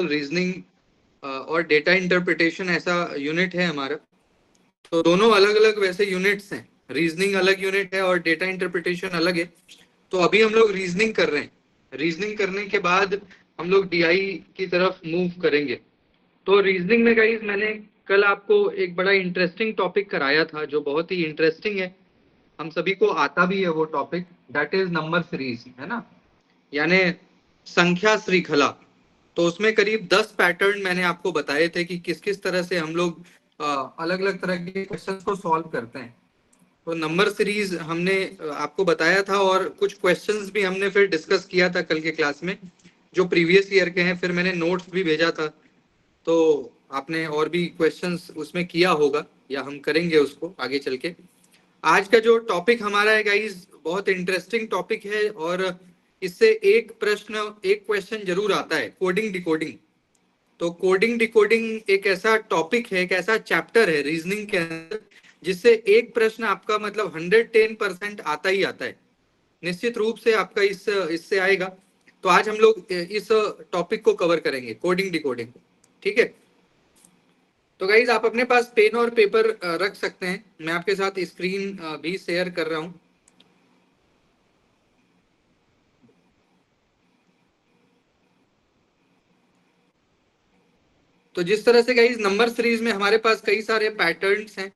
Reasoning और data interpretation ऐसा unit है हमारा। तो दोनों अलग अलग वैसे यूनिट्स हैं, रीजनिंग अलग यूनिट है और डेटा इंटरप्रिटेशन अलग है। तो अभी हम लोग रीजनिंग कर रहे हैं, रीजनिंग करने के बाद हम लोग डीआई की तरफ मूव करेंगे। तो रीजनिंग में गाइस मैंने कल आपको एक बड़ा इंटरेस्टिंग टॉपिक कराया था जो बहुत ही इंटरेस्टिंग है, हम सभी को आता भी है वो topic, that is number series, है ना, यानी संख्या श्रृंखला। तो उसमें करीब 10 पैटर्न मैंने आपको बताए थे कि किस किस तरह से हम लोग अलग अलग तरह के क्वेश्चन को सॉल्व करते हैं। तो नंबर सीरीज हमने आपको बताया था और कुछ क्वेश्चंस भी हमने फिर डिस्कस किया था कल के क्लास में जो प्रीवियस ईयर के हैं। फिर मैंने नोट्स भी भेजा था, तो आपने और भी क्वेश्चंस उसमें किया होगा या हम करेंगे उसको आगे चल के। आज का जो टॉपिक हमारा है गाइस बहुत इंटरेस्टिंग टॉपिक है और इससे एक प्रश्न, एक क्वेश्चन जरूर आता है, कोडिंग डिकोडिंग। तो कोडिंग डिकोडिंग एक ऐसा टॉपिक है, एक ऐसा चैप्टर है रीजनिंग के अंदर जिससे एक प्रश्न आपका मतलब 110% आता ही आता है, निश्चित रूप से आपका इससे आएगा। तो आज हम लोग इस टॉपिक को कवर करेंगे, कोडिंग डिकोडिंग। ठीक है, तो गाइज आप अपने पास पेन और पेपर रख सकते हैं, मैं आपके साथ स्क्रीन भी शेयर कर रहा हूं। तो जिस तरह से गाइज नंबर सीरीज में हमारे पास कई सारे पैटर्न्स हैं,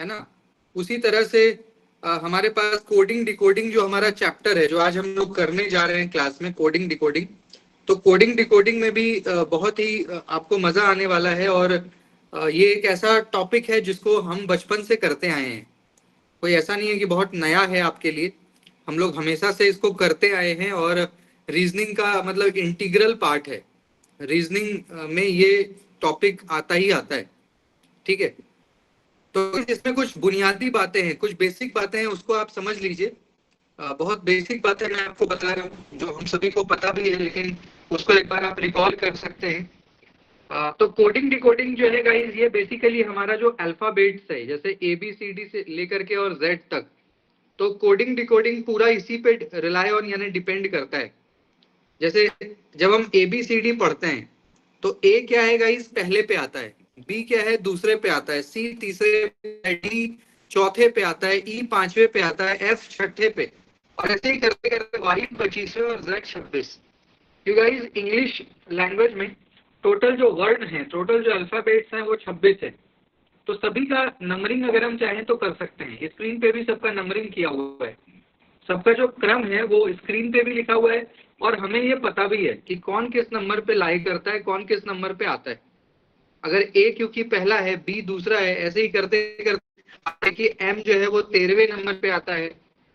है ना, उसी तरह से हमारे पास कोडिंग डिकोडिंग जो हमारा चैप्टर है जो आज हम लोग करने जा रहे हैं क्लास में, कोडिंग डिकोडिंग। तो कोडिंग डिकोडिंग में भी बहुत ही आपको मजा आने वाला है और ये एक ऐसा टॉपिक है जिसको हम बचपन से करते आए हैं, कोई ऐसा नहीं है कि बहुत नया है आपके लिए। हम लोग हमेशा से इसको करते आए हैं और रीजनिंग का मतलब इंटीग्रल पार्ट है, रीजनिंग में ये टॉपिक आता ही आता है। ठीक है, तो इसमें कुछ बुनियादी बातें हैं, कुछ बेसिक बातें हैं, उसको आप समझ लीजिए। बहुत बेसिक बातें मैं आपको बता रहा हूँ जो हम सभी को पता भी है, लेकिन उसको एक बार आप रिकॉल कर सकते हैं। तो कोडिंग डिकोडिंग जो है गाइस ये बेसिकली हमारा जो अल्फाबेट्स है, जैसे ए बी सी डी से लेकर के और जेड तक, तो कोडिंग डिकोडिंग पूरा इसी पे रिलाय ऑन यानी डिपेंड करता है। जैसे जब हम ए बी सी डी पढ़ते हैं तो ए क्या है गाइस पहले पे आता है, बी क्या है दूसरे पे आता है, सी तीसरे पे, डी चौथे पे आता है, ई पांचवे पे आता है, एफ छठे पे, और ऐसे ही करते करते वाई 25वें और Z 26। You guys English language में टोटल जो वर्ड है, टोटल जो अल्फाबेट्स हैं वो 26 है। तो सभी का नंबरिंग अगर हम चाहें तो कर सकते हैं, स्क्रीन पे भी सबका नंबरिंग किया हुआ है, सबका जो क्रम है वो स्क्रीन पे भी लिखा हुआ है और हमें ये पता भी है कि कौन किस नंबर पे लाई करता है, कौन किस नंबर पे आता है। अगर ए क्योंकि पहला है, बी दूसरा है, ऐसे ही करते करते देखिए एम जो है वो 13वें नंबर पे आता है,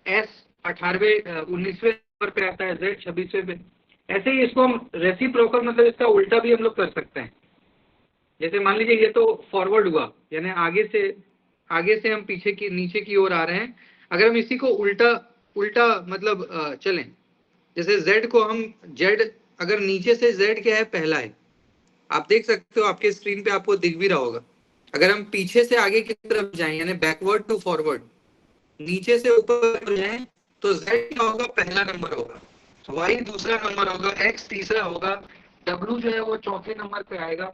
एस 18वें 19वें नंबर पे आता है, जेड 26वें पे। ऐसे ही इसको हम रेसिप्रोकल मतलब इसका उल्टा भी हम लोग कर सकते हैं। जैसे मान लीजिए ये तो फॉरवर्ड हुआ, यानी आगे से हम पीछे की नीचे की ओर आ रहे हैं। अगर हम इसी को उल्टा उल्टा मतलब चलें, जैसे z को हम z, अगर नीचे से z क्या है पहला है, आप देख सकते हो आपके स्क्रीन पे आपको दिख भी रहा होगा। अगर हम पीछे से आगे की तरफ जाएं यानी बैकवर्ड टू फॉरवर्ड, नीचे से ऊपर जाएं, तो z क्या होगा पहला नंबर होगा, y दूसरा नंबर होगा, x तीसरा होगा, w जो है वो चौथे नंबर पे आएगा,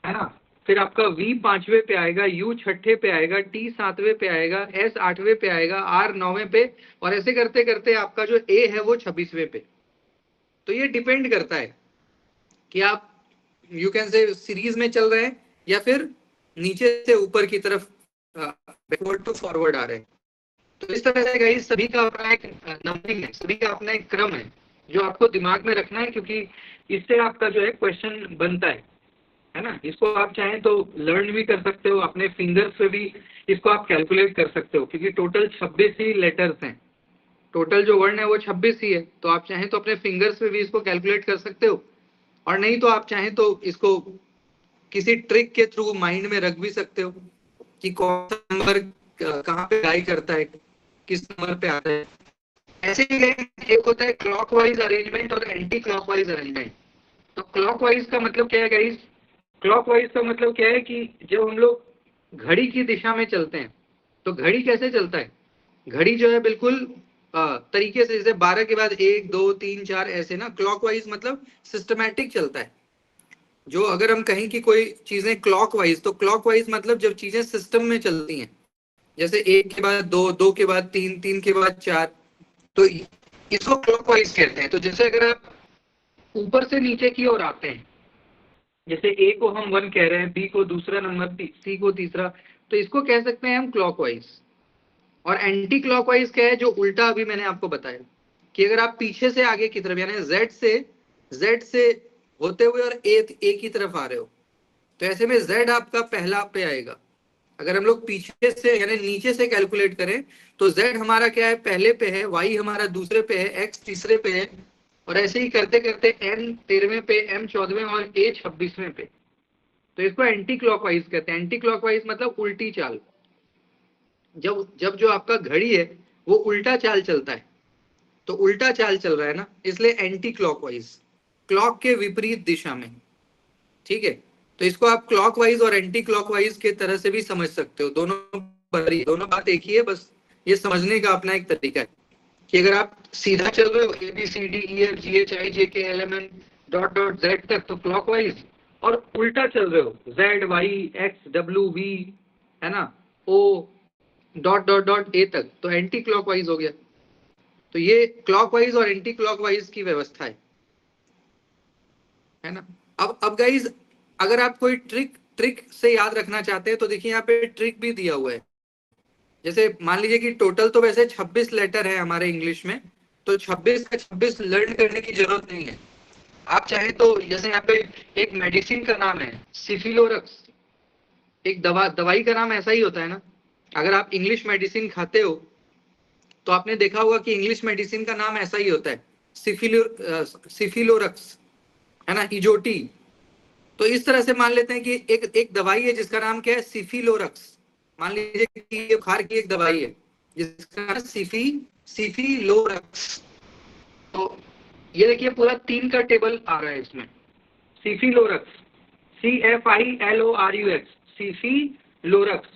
है ना। फिर आपका V पांचवे पे आएगा, U छठे पे आएगा, T सातवें पे आएगा, S आठवें पे आएगा, R नौवें पे, और ऐसे करते करते आपका जो A है वो 26वें पे। तो ये डिपेंड करता है कि आप यू कैन से सीरीज में चल रहे हैं या फिर नीचे से ऊपर की तरफ बैकवर्ड टू फॉरवर्ड आ रहे हैं। तो इस तरह से गाइस सभी का अपना एक नंबरिंग है, सभी का अपना एक क्रम है जो आपको दिमाग में रखना है, क्योंकि इससे आपका जो है क्वेश्चन बनता है ना। इसको आप चाहें तो लर्न भी कर सकते हो, अपने फिंगर्स पे भी इसको आप कैलकुलेट कर सकते हो, क्योंकि टोटल 26 ही लेटर्स हैं, टोटल जो वर्ण है वो 26 ही है। तो आप चाहें तो अपने फिंगर्स पे भी इसको कैलकुलेट कर सकते हो, और नहीं तो आप चाहें तो इसको किसी ट्रिक के थ्रू माइंड में रख भी सकते हो कि कौन सा नंबर कहाँ पे लाई करता है, किस नंबर पे आता है। ऐसे ही एक होता है क्लॉकवाइज अरेंजमेंट और एंटी क्लॉकवाइज अरेंजमेंट। तो क्लॉकवाइज का मतलब क्या है गाइस, क्लॉकवाइज का मतलब क्या है कि जब हम लोग घड़ी की दिशा में चलते हैं, तो घड़ी कैसे चलता है, घड़ी जो है बिल्कुल तरीके से, जैसे 12 के बाद 1 2 3 4 ऐसे ना, क्लॉकवाइज मतलब सिस्टमैटिक चलता है। जो अगर हम कहें कि कोई चीजें क्लॉकवाइज, तो क्लॉकवाइज मतलब जब चीजें सिस्टम में चलती हैं, जैसे एक के बाद दो, दो के बाद तीन, तीन के बाद चार, तो इसको क्लॉकवाइज कहते हैं। तो जैसे अगर आप ऊपर से नीचे की ओर आते हैं, जैसे ए को हम 1 कह रहे हैं, बी को दूसरा नंबर, सी को तीसरा, तो इसको कह सकते हैं हम क्लॉकवाइज। और एंटी क्लॉकवाइज क्या है, जो उल्टा अभी मैंने आपको बताया, कि अगर आप पीछे से आगे की तरफ, यानी जेड से होते हुए और ए की तरफ आ रहे हो, तो ऐसे में जेड आपका पहला पे आएगा। अगर हम लोग पीछे से यानी नीचे से कैलकुलेट करें, तो जेड हमारा क्या है, पहले पे है, वाई हमारा दूसरे पे है, एक्स तीसरे पे है, और ऐसे ही करते करते एन 13वें पे, एम 14वें और ए 26वें पे। तो इसको एंटी क्लॉकवाइज कहते हैं। एंटी क्लॉकवाइज मतलब उल्टी चाल। जब जब जो आपका घड़ी है वो उल्टा चाल चलता है, तो उल्टा चाल चल रहा है ना, इसलिए एंटी क्लॉकवाइज, क्लॉक के विपरीत दिशा में। ठीक है, तो इसको आप क्लॉकवाइज और एंटी क्लॉकवाइज के तरह से भी समझ सकते हो। दोनों बात एक ही है, बस ये समझने का अपना एक तरीका है कि अगर आप सीधा चल रहे हो A B C D E F G H I J K L M N dot dot Z तक, तो क्लॉकवाइज, और उल्टा चल रहे हो Z Y X W V, है ना, O dot dot dot A तक, तो एंटी क्लॉकवाइज हो गया। तो ये क्लॉकवाइज और एंटी क्लॉकवाइज की व्यवस्था है ना। अब गाइज, अगर आप कोई ट्रिक ट्रिक से याद रखना चाहते हैं, तो देखिए यहाँ पे ट्रिक भी दिया हुआ है। जैसे मान लीजिए कि टोटल तो वैसे 26 लेटर है हमारे इंग्लिश में, तो 26 का 26 लर्न करने की जरूरत नहीं है। आप चाहे तो जैसे यहाँ पे एक मेडिसिन का नाम है सिफिलोरक्स, एक दवाई का नाम ऐसा ही होता है ना। अगर आप इंग्लिश मेडिसिन खाते हो, तो आपने देखा होगा कि इंग्लिश मेडिसिन का नाम ऐसा ही होता है, सिफिलोरक्स, है ना, इजोटी। तो इस तरह से मान लेते हैं कि एक एक दवाई है जिसका नाम क्या है, सिफिलोरक्स। मान लीजिए कि ये बुखार की एक दवाई है जिसका नाम सिफिलोरक्स। तो ये देखिए पूरा 3 का टेबल आ रहा है इसमें। सिफिलोरक्स, CFILORUX, सिफिलोरक्स।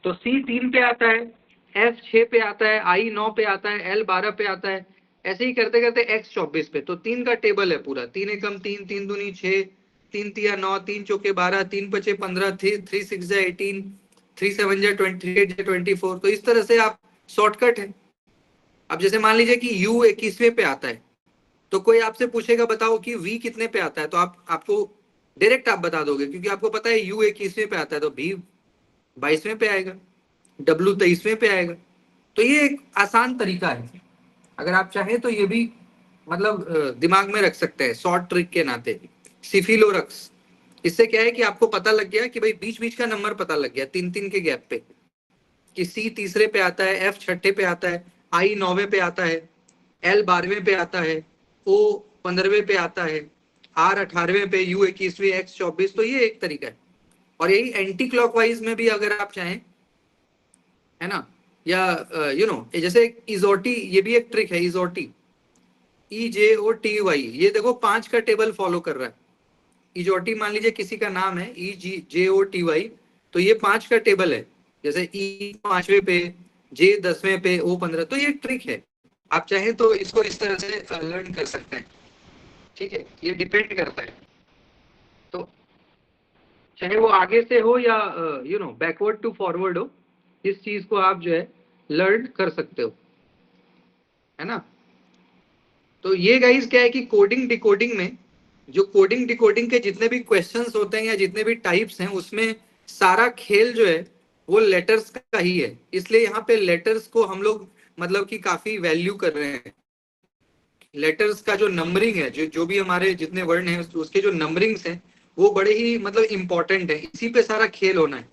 तो सी 3 पे आता है, एफ 6 पे आता है, आई 9 पे आता है, एल 12 पे आता है, ऐसे ही करते करते एक्स 24 पे। तो 3 का टेबल है पूरा। 3 एकम 3, 3 दूनी 6, 3 तिया 9, 3 चौके 12, 3 पचे 15, 3 6 18, 3 7 20, 8 24। तो इस तरह से आप शॉर्टकट है। अब जैसे मान लीजिए कि यू 21वें पे आता है, तो कोई आपसे पूछेगा बताओ कि वी कितने पे आता है, तो आपको डायरेक्ट आप बता दोगे, क्योंकि आपको पता है यू 21वें पे आता है, तो भी 22वें पे आएगा, डब्ल्यू 23वें पे आएगा। तो ये एक आसान तरीका है, अगर आप चाहें तो ये भी मतलब दिमाग में रख सकते हैं शॉर्ट ट्रिक के नाते। सिफिलोरक्स, इससे क्या है कि आपको पता लग गया कि भाई बीच बीच का नंबर पता लग गया 3 3 के गैप पे, कि सी तीसरे पे आता है, एफ छठे पे आता है, आई 9वें पे आता है, एल 12वें पे आता है, ओ 15वें पे आता है, आर 18वें पे, यू 21वें, एक्स 24। तो ये एक तरीका है। और यही एंटी क्लॉकवाइज में भी अगर आप चाहें, है ना, या जैसे इजोटी, ये भी एक ट्रिक है, इजोटी, EJOTY। ये देखो 5 का टेबल फॉलो कर रहा है। इजोटी मान लीजिए किसी का नाम है EJOTY, तो ये 5 का टेबल है। जैसे ई 5वें पे, जे 10वें पे, ओ 15। तो ये ट्रिक है, आप चाहें तो इसको इस तरह से लर्न कर सकते हैं। ठीक है, ये डिपेंड करता है। तो चाहे वो आगे से हो या बैकवर्ड टू फॉरवर्ड हो, इस चीज को आप जो है लर्न कर सकते हो, है ना। तो ये गाइस क्या है कि कोडिंग डिकोडिंग में, जो कोडिंग डिकोडिंग के जितने भी क्वेश्चंस होते हैं या जितने भी टाइप्स हैं, उसमें सारा खेल जो है वो लेटर्स का ही है। इसलिए यहाँ पे लेटर्स को हम लोग मतलब कि काफी वैल्यू कर रहे हैं। लेटर्स का जो नंबरिंग है, जो भी हमारे जितने वर्ड हैं उसके जो नंबरिंग्स हैं, वो बड़े ही मतलब इंपॉर्टेंट है। इसी पे सारा खेल होना है,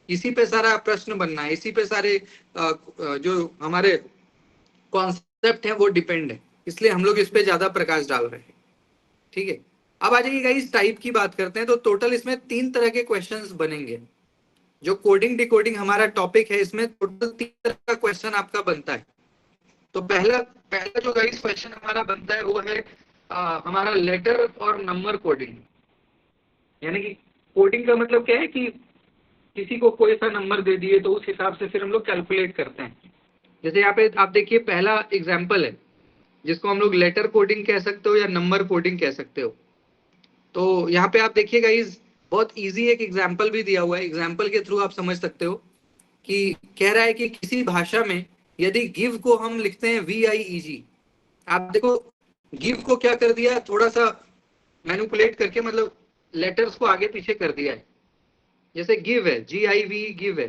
इसी पे सारा प्रश्न बनना है, इसी पे सारे जो हमारे कॉन्सेप्ट है वो डिपेंड है। इसलिए हम लोग इस पे ज्यादा प्रकाश डाल रहे हैं। ठीक है, अब आ जाइएगा इस टाइप की बात करते हैं। तो टोटल इसमें 3 तरह के क्वेश्चंस बनेंगे। जो कोडिंग डिकोडिंग हमारा टॉपिक है, इसमें टोटल 3 तरह का क्वेश्चन आपका बनता है। तो पहला पहला जो गाइस क्वेश्चन हमारा बनता है वो है हमारा लेटर और नंबर कोडिंग। यानी कि कोडिंग का मतलब क्या है कि किसी को कोई सा नंबर दे दिए तो उस हिसाब से फिर हम लोग कैलकुलेट करते हैं। जैसे यहाँ पे आप देखिए पहला एग्जाम्पल है, जिसको हम लोग लेटर कोडिंग कह सकते हो या नंबर कोडिंग कह सकते हो। तो यहाँ पे आप देखिएगा इस बहुत इजी एक एग्जाम्पल भी दिया हुआ है, एग्जाम्पल के थ्रू आप समझ सकते हो कि कह रहा है कि किसी भाषा में यदि गिव को हम लिखते हैं VIEG, आप देखो गिव को क्या कर दिया, थोड़ा सा मैनिपुलेट करके, मतलब लेटर्स को आगे पीछे कर दिया है। जैसे गिव है GIV गिव है,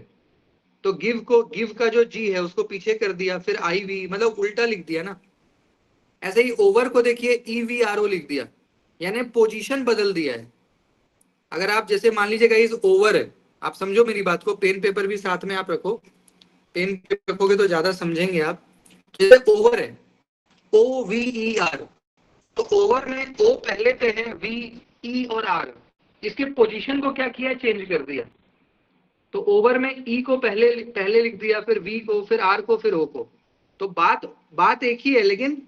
तो गिव को, गिव का जो जी है उसको पीछे कर दिया, फिर IV, मतलब उल्टा लिख दिया ना। ऐसे ही ओवर को देखिए EVRO लिख दिया, यानी पोजीशन बदल दिया है। अगर आप जैसे मान लीजिएगा इस ओवर है, आप समझो मेरी बात को, पेन पेपर भी साथ में आप रखो, पेन पेपर रखोगे तो ज्यादा समझेंगे आप। जैसे ओवर है OVER, तो ओवर में O पहले पे है, V E और R, इसके पोजीशन को क्या किया, चेंज कर दिया। तो ओवर में E को पहले पहले लिख दिया, फिर V को, फिर R को, फिर O को। तो बात बात एक ही है, लेकिन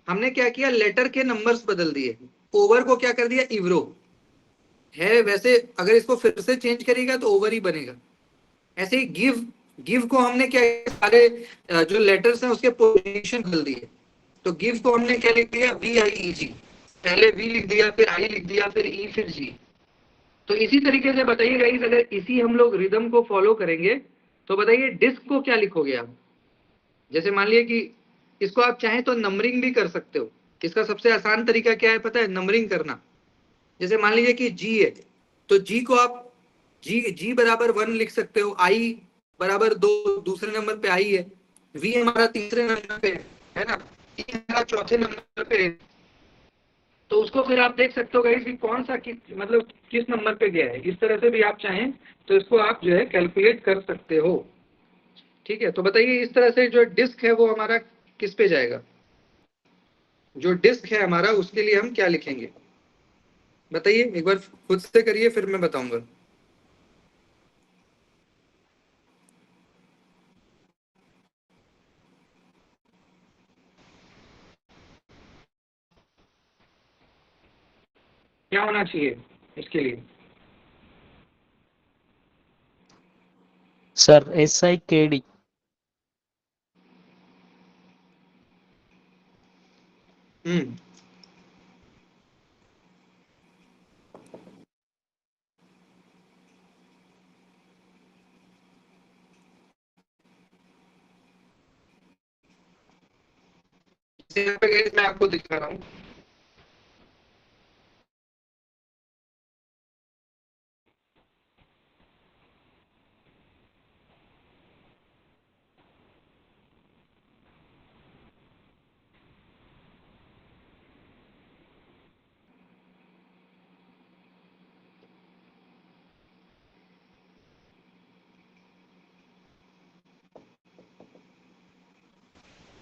हमने क्या किया, लेटर के नंबर्स बदल दिए। ओवर को क्या कर दिया, इवरो है, वैसे अगर इसको फिर से चेंज करेगा तो ओवर ही बनेगा। ऐसे ही गिव, गिव को हमने क्या, सारे जो लेटर्स हैं उसके पोजीशन बदल दिए। तो गिव को हमने क्या लिख दिया, VIEG, पहले V लिख दिया, फिर I लिख दिया, फिर E, फिर G। तो इसी तरीके से बताइए गाइस, अगर इसी हम लोग रिदम को फॉलो करेंगे तो बताइए डिस्क को क्या लिखोगे आप। जैसे मान लिया कि इसको आप चाहें तो नंबरिंग भी कर सकते हो। इसका सबसे आसान तरीका क्या है पता है, नंबरिंग करना। जैसे मान लीजिए कि G है, तो G को आप G बराबर 1 लिख सकते हो, I बराबर 2, दूसरे नंबर पे I है, V हमारा तीसरे नंबर पे है ना, E हमारा चौथे नंबर पे है। तो उसको फिर आप देख सकते हो गाइस कि कौन सा मतलब किस नंबर पे गया है। इस तरह से भी आप चाहें तो इसको आप जो है कैलकुलेट कर सकते हो। ठीक है, तो बताइए इस तरह से जो डिस्क है वो हमारा किस पे जाएगा, जो डिस्क है हमारा उसके लिए हम क्या लिखेंगे, बताइए एक बार खुद से करिए फिर मैं बताऊंगा। क्या होना चाहिए इसके लिए। Sir SIKD। हम्म, यहाँ पे guys मैं आपको दिखा रहा हूँ।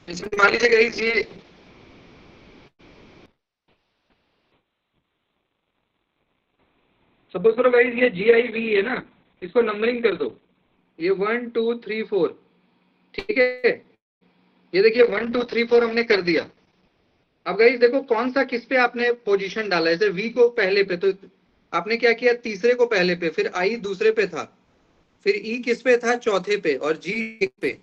इसमें मान लीजिए गाइस ये सपोज करो गाइस ये GIV है ना, इसको नंबरिंग कर दो, ये 1 2 3 4, ठीक है। ये देखिए 1 2 3 4 हमने कर दिया। अब गाइस देखो कौन सा किस पे आपने पोजीशन डाला है। जैसे V को पहले पे, तो आपने क्या किया, तीसरे को पहले पे, फिर I दूसरे पे था, फिर E किस पे था, चौथे पे, और G एक पे।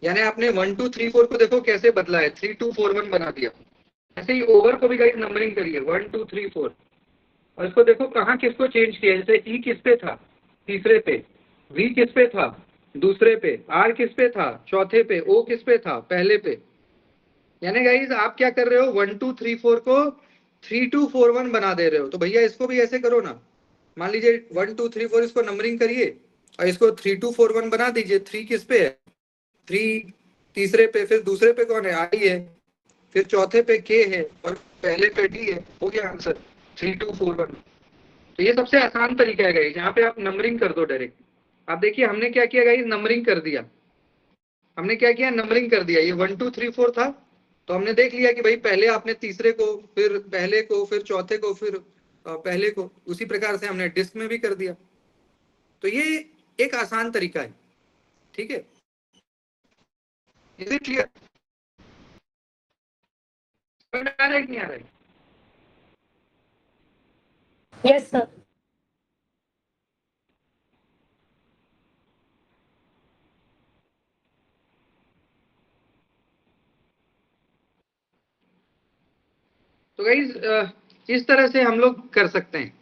यानी आपने 1 2 3 4 को देखो कैसे बदला है, 3 2 4 1 बना दिया। ऐसे ही ओवर को भी गाइस नंबरिंग करिए 1 2 3 4, और इसको देखो कहाँ किसको चेंज किया। जैसे E किस पे था, तीसरे पे, V किस पे था, दूसरे पे, R किस पे था, चौथे पे, O किस पे था, पहले पे। यानी गाइस आप क्या कर रहे हो, 1 2 3 4 को 3 2 4 1 बना दे रहे हो। तो भैया इसको भी ऐसे करो ना, मान लीजिए 1 2 3 4 इसको नंबरिंग करिए और इसको 3 2 4 1 बना दीजिए। 3 किस पे है, 3 तीसरे पे, फिर दूसरे पे कौन है, I है, फिर चौथे पे K है, और पहले पे D है। हो गया आंसर 3 2 4 1। तो ये सबसे आसान तरीका है गाइस, यहाँ पे आप नंबरिंग कर दो डायरेक्ट। आप देखिए हमने क्या किया गाइस, नंबरिंग कर दिया। हमने क्या किया, नंबरिंग कर दिया। ये 1 2 3 4 था, तो हमने देख लिया कि भाई पहले आपने तीसरे को, फिर पहले को, फिर चौथे को, फिर पहले को। उसी प्रकार से हमने डिस्क में भी कर दिया। तो ये एक आसान तरीका है। ठीक है, इज इट क्लियर, समझ में आ रहा है कि नहीं आ रहा है। Yes sir. तो गाइज इस तरह से हम लोग कर सकते हैं,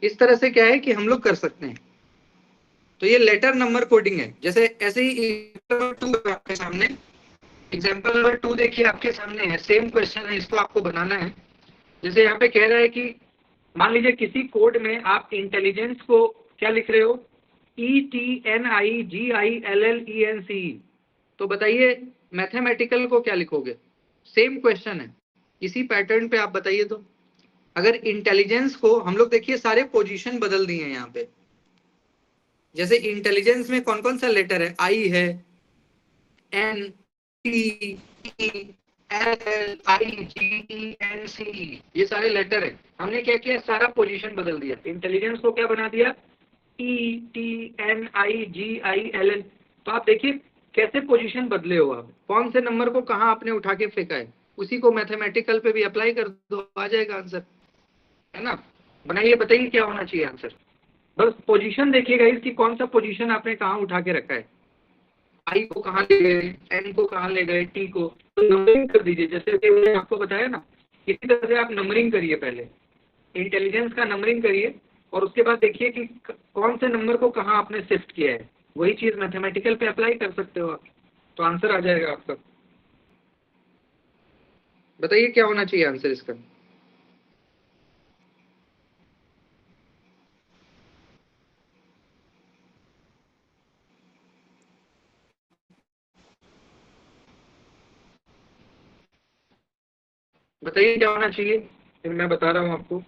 इस तरह से क्या है कि हम लोग कर सकते हैं। तो ये लेटर नंबर कोडिंग है। जैसे ऐसे ही एग्जाम्पल 2 आपके सामने, एग्जाम्पल नंबर 2 देखिए आपके सामने है, सेम क्वेश्चन है, इसको आपको बनाना है। जैसे यहाँ पे कह रहा है कि मान लीजिए किसी कोड में आप इंटेलिजेंस को क्या लिख रहे हो, ETNIGILLENCE, तो बताइए मैथमेटिकल को क्या लिखोगे? सेम क्वेश्चन है, इसी पैटर्न पे आप बताइए। तो अगर इंटेलिजेंस को हम लोग देखिए सारे पोजीशन बदल दिए हैं यहाँ पे। जैसे इंटेलिजेंस में कौन कौन सा लेटर है, आई है, एन, टी, एल, एल, आई, जी, ई, एन, सी, ये सारे लेटर है। हमने क्या किया, सारा पोजीशन बदल दिया। इंटेलिजेंस को क्या बना दिया, ETNIGILL। तो आप देखिए कैसे पोजीशन बदले हो आप, कौन से नंबर को कहाँ आपने उठा के फेंका है, उसी को मैथमेटिकल पे भी अप्लाई कर दो, आ जाएगा आंसर, है ना। बनाइए, बताइए क्या होना चाहिए आंसर। बस पोजीशन देखिएगा इसकी, कौन सा पोजीशन आपने कहाँ उठा के रखा है, आई को कहाँ ले गए, एन को कहाँ ले गए, टी को, तो नंबरिंग कर दीजिए। जैसे कि मैंने आपको बताया ना, इसी तरह से आप नंबरिंग करिए, पहले इंटेलिजेंस का नंबरिंग करिए और उसके बाद देखिए कि कौन से नंबर को कहाँ आपने शिफ्ट किया है। वही चीज मैथमेटिकल पे अप्लाई कर सकते हो आप, तो आंसर आ जाएगा आपका। बताइए क्या होना चाहिए आंसर इसका। बताइए क्या होना चाहिए, फिर मैं बता रहा हूँ आपको।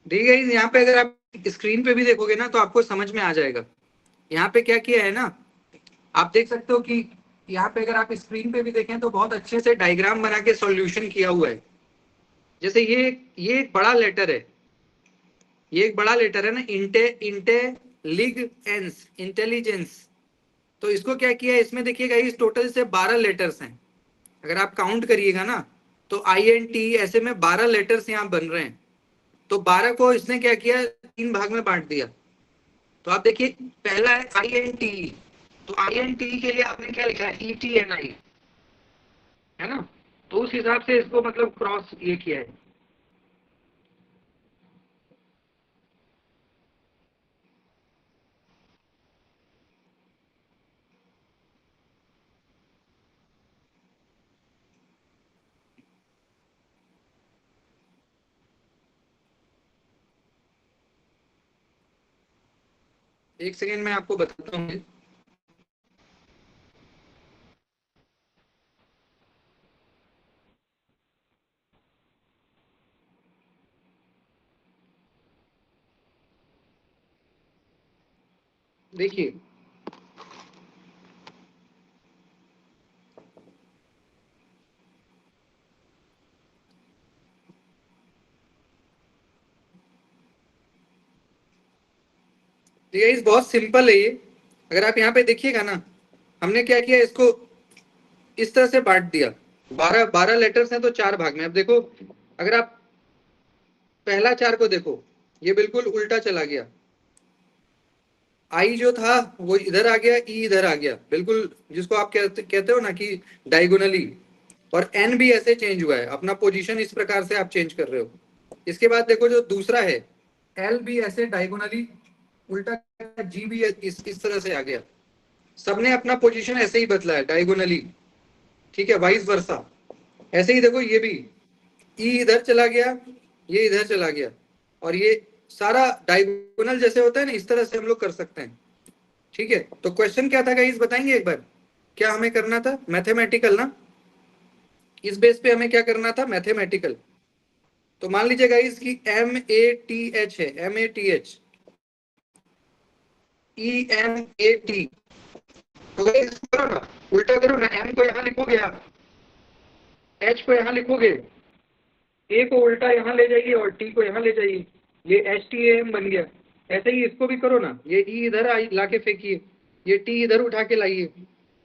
देखिए यहाँ पे अगर आप स्क्रीन पे भी देखोगे ना तो आपको समझ में आ जाएगा। यहाँ पे क्या किया है ना, आप देख सकते हो कि यहाँ पे अगर आप स्क्रीन पे भी देखें तो बहुत अच्छे से डायग्राम बना के सॉल्यूशन किया हुआ है। जैसे ये एक बड़ा लेटर है, ये एक बड़ा लेटर है ना, इंटेलिजेंस, इंटेलिजेंस। तो इसको क्या किया है, इसमें देखिएगा इस टोटल से 12 लेटर्स हैं। अगर आप काउंट करिएगा ना तो INT ऐसे में 12 लेटर्स यहाँ बन रहे हैं। तो 12 को इसने क्या किया, 3 भाग में बांट दिया। तो आप देखिए पहला है INT, तो INT के लिए आपने क्या लिखा है, ETNI, है ना। तो उस हिसाब से इसको मतलब क्रॉस ये किया है। एक सेकेंड में आपको बताता हूँ। देखिए ये बहुत सिंपल है ये। अगर आप यहाँ पे देखिएगा ना, हमने क्या किया, इसको इस तरह से बांट दिया। 12 लेटर्स हैं तो 4 भाग में। अब देखो अगर आप पहला 4 को देखो, ये बिल्कुल उल्टा चला गया। आई जो था वो इधर आ गया, ई इधर आ गया, बिल्कुल जिसको आप कहते हो ना कि डायगोनली। और एन भी ऐसे चेंज हुआ है, अपना पोजीशन इस प्रकार से आप चेंज कर रहे हो। इसके बाद देखो जो दूसरा है, एल भी ऐसे डायगोनली उल्टा, जी भी इस तरह से आ गया। सबने अपना पोजीशन ऐसे ही बदला है डायगोनली, ठीक है, वाइस वर्सा। ऐसे ही देखो ये भी, ई इधर चला गया, ये इधर चला गया, और ये सारा डायगोनल जैसे होता है ना, इस तरह से हम लोग कर सकते हैं। ठीक है, तो क्वेश्चन क्या था गाइस, बताएंगे एक बार। क्या हमें करना था? मैथमेटिकल ना, इस बेस पे हमें क्या करना था? मैथमेटिकल। तो मान लीजिए गाइस कि MATH है, MATH, EMAT, तो गाइस करो ना, उल्टा करो ना, M को यहाँ लिखोगे आप, H को यहाँ लिखोगे, A को उल्टा यहाँ ले जाइए और T को यहाँ ले जाइए, ये HTAM बन गया। ऐसे ही इसको भी करो ना, ये E इधर ला के फेंकिए, ये T इधर उठा के लाइए,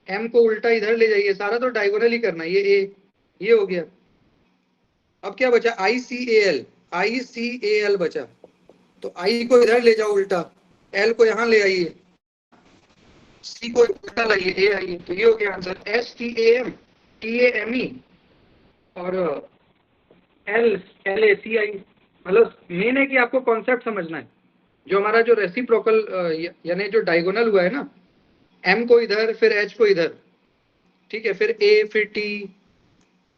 M को उल्टा इधर ले जाइए, सारा तो डायगोनल ही करना है। ये A, ये हो गया। अब क्या बचा? ICAL, ICAL बचा, तो I को इधर ले जाओ उल्टा, L को यहाँ ले आइए, C को उल्टा लाइए, A आइए, तो ये हो गया आंसर। STAM, TAME और LACI। मतलब मेन है कि आपको कॉन्सेप्ट समझना है। जो हमारा जो रेसिप्रोकल यानी जो डायगोनल हुआ है ना, M को इधर, फिर H को इधर, ठीक है, फिर A, फिर T,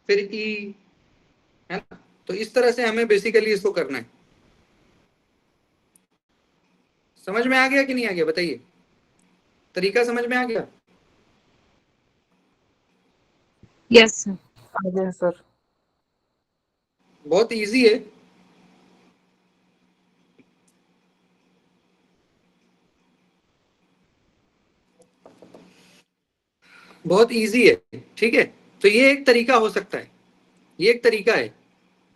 फिर E, है ना। तो इस तरह से हमें बेसिकली इसको करना है। समझ में आ गया कि नहीं आ गया? बताइए, तरीका समझ में आ गया? Yes sir. बहुत इजी है। बहुत इजी है, ठीक है। तो ये एक तरीका हो सकता है, ये एक तरीका है।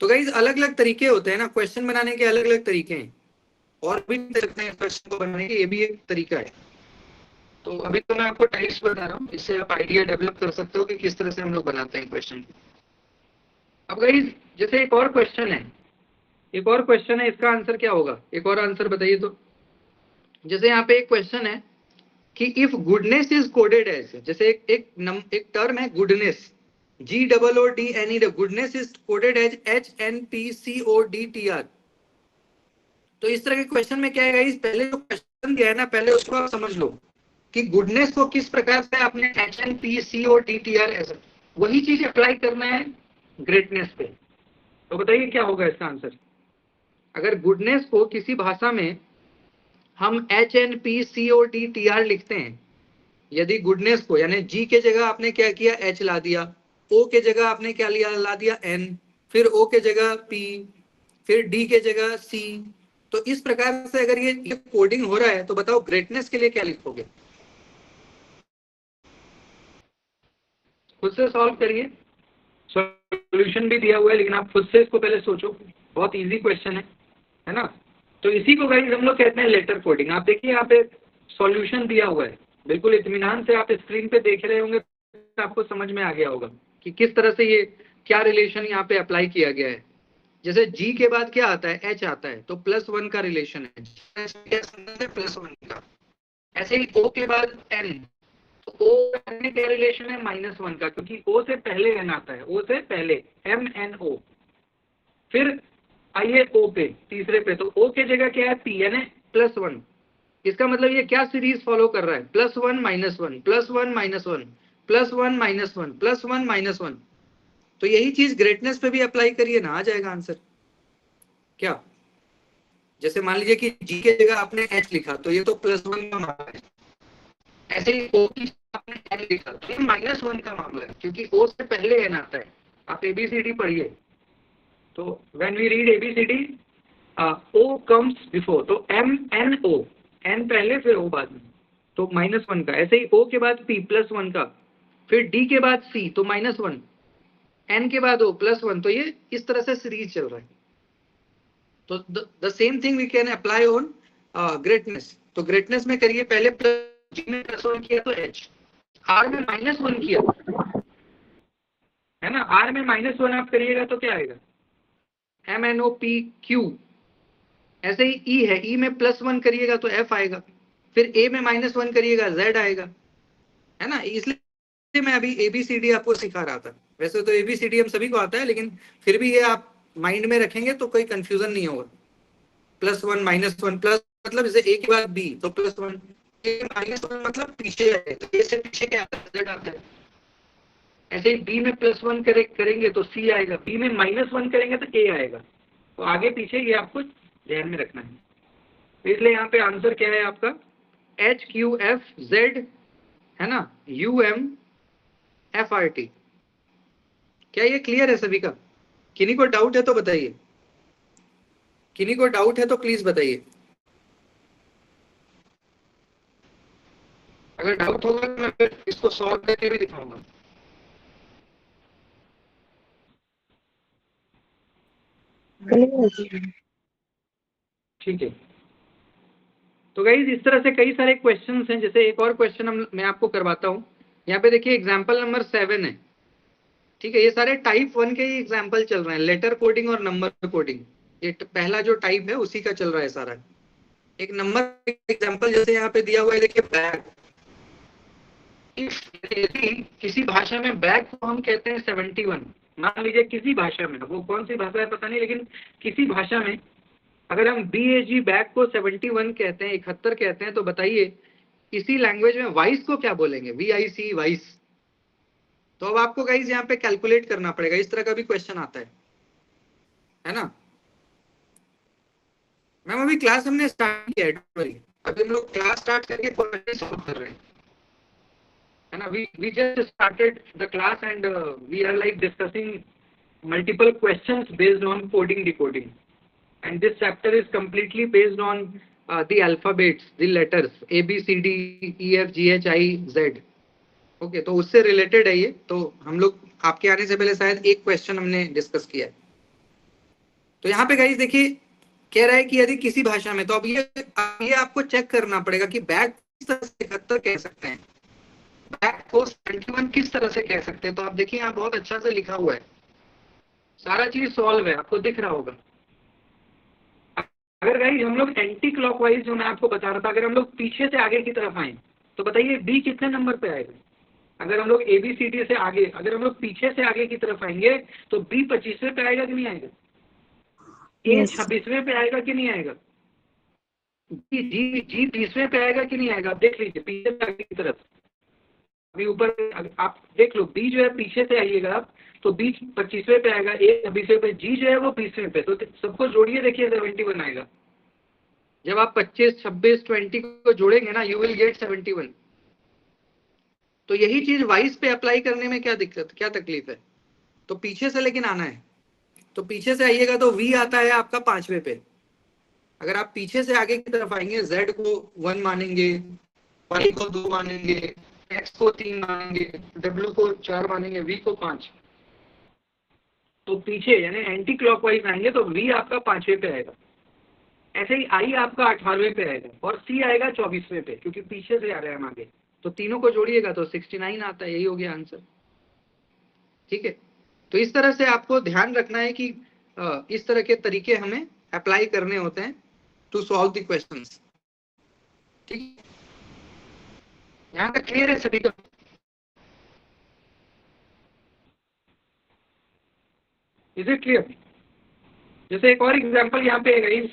तो गाइस अलग अलग तरीके होते हैं ना, क्वेश्चन बनाने के अलग अलग तरीके हैं, और भी सकते हैं क्वेश्चन को बनाने के, ये भी एक तरीका है। तो अभी तो मैं आपको टाइप्स बता रहा हूँ, इससे आप आइडिया डेवलप कर सकते हो कि किस तरह से हम लोग बनाते हैं क्वेश्चन। अब गाइस जैसे एक और क्वेश्चन है, एक और क्वेश्चन है, इसका आंसर क्या होगा? एक और आंसर बताइए। तो जैसे यहाँ पे एक क्वेश्चन है कि if goodness is coded as, जैसे एक टर्म है goodness, GOODNE, goodness is coded as HNPCODTR। तो इस तरह के क्वेश्चन में क्या है गाइस, पहले जो क्वेश्चन दिया है ना, पहले उसको आप समझ लो कि गुडनेस को किस प्रकार से आपने HNPCODTR ऐसा, वही चीज अप्लाई करना है ग्रेटनेस पे। तो बताइए क्या होगा इसका आंसर? अगर गुडनेस को किसी भाषा में हम HNPCODTR लिखते हैं, यदि गुडनेस को यानी G के जगह आपने क्या किया, H ला दिया, O के जगह आपने क्या लिया, ला दिया N, फिर O के जगह P, फिर D के जगह C, तो इस प्रकार से अगर ये कोडिंग हो रहा है, तो बताओ ग्रेटनेस के लिए क्या लिखोगे? खुद से सॉल्व करिए, सॉल्यूशन भी दिया हुआ है, लेकिन आप खुद से इसको पहले सोचो, बहुत इजी क्वेश्चन है ना। तो इसी को गाइस हम लोग कहते हैं लेटर कोडिंग। आप देखिए यहाँ पे सॉल्यूशन दिया हुआ है, बिल्कुल इत्मीनान से आप स्क्रीन पे देख रहे होंगे, तो आपको समझ में आ गया होगा कि किस तरह से ये क्या रिलेशन यहाँ पे अप्लाई किया गया है। जैसे G के बाद क्या आता है, H आता है, तो +1 का रिलेशन है, +1 का। ऐसे ही O के बाद N, तो O में क्या रिलेशन है, -1 का, क्योंकि O से पहले N आता है, O से पहले MNO। फिर आइए O पे, तीसरे पे, तो O के जगह क्या है, P, यानी +1। इसका मतलब ये क्या सीरीज फॉलो कर रहा है, +1 -1 +1 -1 +1 -1 +1 -1। तो यही चीज ग्रेटनेस पे भी अप्लाई करिए ना, आ जाएगा आंसर। क्या? जैसे मान लीजिए कि G के जगह आपने H लिखा, तो ये तो +1 का मामला है। ऐसे ही O की आपने N लिखा, तो ये -1 का मामला है, क्योंकि O से पहले N आता है। आप ABCD पढ़िए, तो when we read ABCD, O comes before, तो MNO, N पहले फिर O बाद में, तो -1 का। ऐसे ही O के बाद P, +1 का, फिर D के बाद C, तो -1, N के बाद O, +1, तो ये इस तरह से सीरीज चल रहा है। तो the same thing we can apply on greatness. तो ग्रेटनेस में करिए, पहले G में +1 किया तो H, R में -1 किया है ना, R में -1 आप करिएगा तो क्या आएगा, MNOPQ। ऐसे ही E है, E में +1 करिएगा तो F आएगा, फिर A में -1 करिएगा Z आएगा, है ना। इसलिए मैं अभी ABCD आपको सिखा रहा था। वैसे तो ABCD हम सभी को आता है, लेकिन फिर भी ये आप माइंड में रखेंगे तो कोई कंफ्यूजन नहीं होगा। +1 -1 प्लस मतलब जैसे A के बाद B, तो +1, -1 मतलब पीछे है, तो A से पीछे क्या आता है, Z आता है। ऐसे ही B में +1 करेंगे तो C आएगा, B में -1 करेंगे तो A आएगा। तो आगे पीछे ये आपको ध्यान में रखना है। तो इसलिए यहाँ पे आंसर क्या है आपका, HQFZ, है ना, UM FRT। क्या ये क्लियर है सभी का? किन्हीं को डाउट है तो बताइए, किन्हीं को डाउट है तो प्लीज बताइए। अगर डाउट होगा तो मैं फिर इसको सॉल्व करके भी दिखाऊंगा। ठीक है, तो गाइस इस तरह से कई सारे क्वेश्चंस हैं। जैसे एक और क्वेश्चन मैं आपको करवाता हूँ। यहाँ पे देखिए एग्जाम्पल नंबर 7 है। ठीक है, ये सारे टाइप 1 के ही एग्जाम्पल चल रहे हैं, लेटर कोडिंग और नंबर कोडिंग। ये पहला जो टाइप है उसी का चल रहा है सारा। एक नंबर एग्जाम्पल जैसे यहाँ पे दिया हुआ है, देखिए बैग। यदि किसी भाषा में बैग को हम कहते हैं 71, मान लीजिए किसी भाषा में, वो कौन सी भाषा है पता नहीं, लेकिन किसी भाषा में अगर हम BAG बैग को 71 कहते हैं, 71 कहते हैं, तो बताइए इसी लैंग्वेज में वाइस को क्या बोलेंगे? VIC, vice. तो अब आपको गाइस यहाँ पे कैलकुलेट करना पड़ेगा। इस तरह का भी क्वेश्चन आता है ना। मैम अभी क्लास हमने स्टार्ट किया है, अभी हम लोग क्लास स्टार्ट करके क्वेश्चन सॉल्व कर रहे हैं, है ना। we just started the class and we are like discussing multiple questions based on coding decoding, and this chapter is completely based on the alphabets, the letters ABCDEFGHIZ। Okay, तो उससे related है ये। तो हम लोग आपके आने से पहले शायद एक क्वेश्चन हमने डिस्कस किया है। तो यहाँ पे गाइस देखिए कह रहा है कि यदि किसी भाषा में, तो अब ये आपको चेक करना पड़ेगा कि बैग किस तरह से 71 कह सकते हैं, बैग को 71 किस तरह से कह सकते हैं। तो आप देखिए यहाँ बहुत अच्छा से लिखा हुआ है, सारा चीज सॉल्व है, आपको दिख रहा होगा। अगर गाइस हम लोग एंटी क्लॉकवाइज, जो मैं आपको बता रहा था, अगर हम लोग पीछे से आगे की तरफ आए तो बताइए बी कितने नंबर पे आएगा? अगर हम लोग ABCD से आगे, अगर हम लोग पीछे से आगे की तरफ आएंगे तो बी 25वें पे आएगा कि नहीं आएगा? ए 26वें पे आएगा कि नहीं आएगा? जी जी जी 30वें पे आएगा कि नहीं आएगा? आप देख लीजिए पीछे से आगे की तरफ। अभी ऊपर आप देख लो, बी जो है पीछे से आइएगा आप, तो बी 25वें पे आएगा, ए 26वें पे, जी जो है वो 20वें पे। तो सबको जोड़िए, देखिए 71 आएगा। जब आप 25, 26, 20 को जोड़ेंगे ना, यू विल गेट 71। तो यही चीज वाइस पे अप्लाई करने में क्या दिक्कत, क्या तकलीफ है? तो पीछे से लेकिन आना है। तो पीछे से आइएगा तो वी आता है आपका 5वें पे। अगर आप पीछे से आगे की तरफ आएंगे, Z को 1 मानेंगे, Y को 2 मानेंगे, X को 3 मानेंगे, W को 4 मानेंगे, V को 5। तो पीछे यानी एंटी क्लॉकवाइज आएंगे तो V आपका 5वें पे आएगा। ऐसे ही I आपका 18वें पे आएगा और C आएगा 24वें पे, क्योंकि पीछे से आ रहे हैं हम आगे। तो तीनों को जोड़िएगा तो 69 आता है। यही हो गया आंसर। ठीक है, तो इस तरह से आपको ध्यान रखना है कि इस तरह के तरीके हमें अप्लाई करने होते हैं टू सॉल्व द क्वेश्चंस। ठीक है, यहाँ तक क्लियर है सभी का? Is it clear? जैसे एक और एग्जांपल यहाँ पे है गाइस,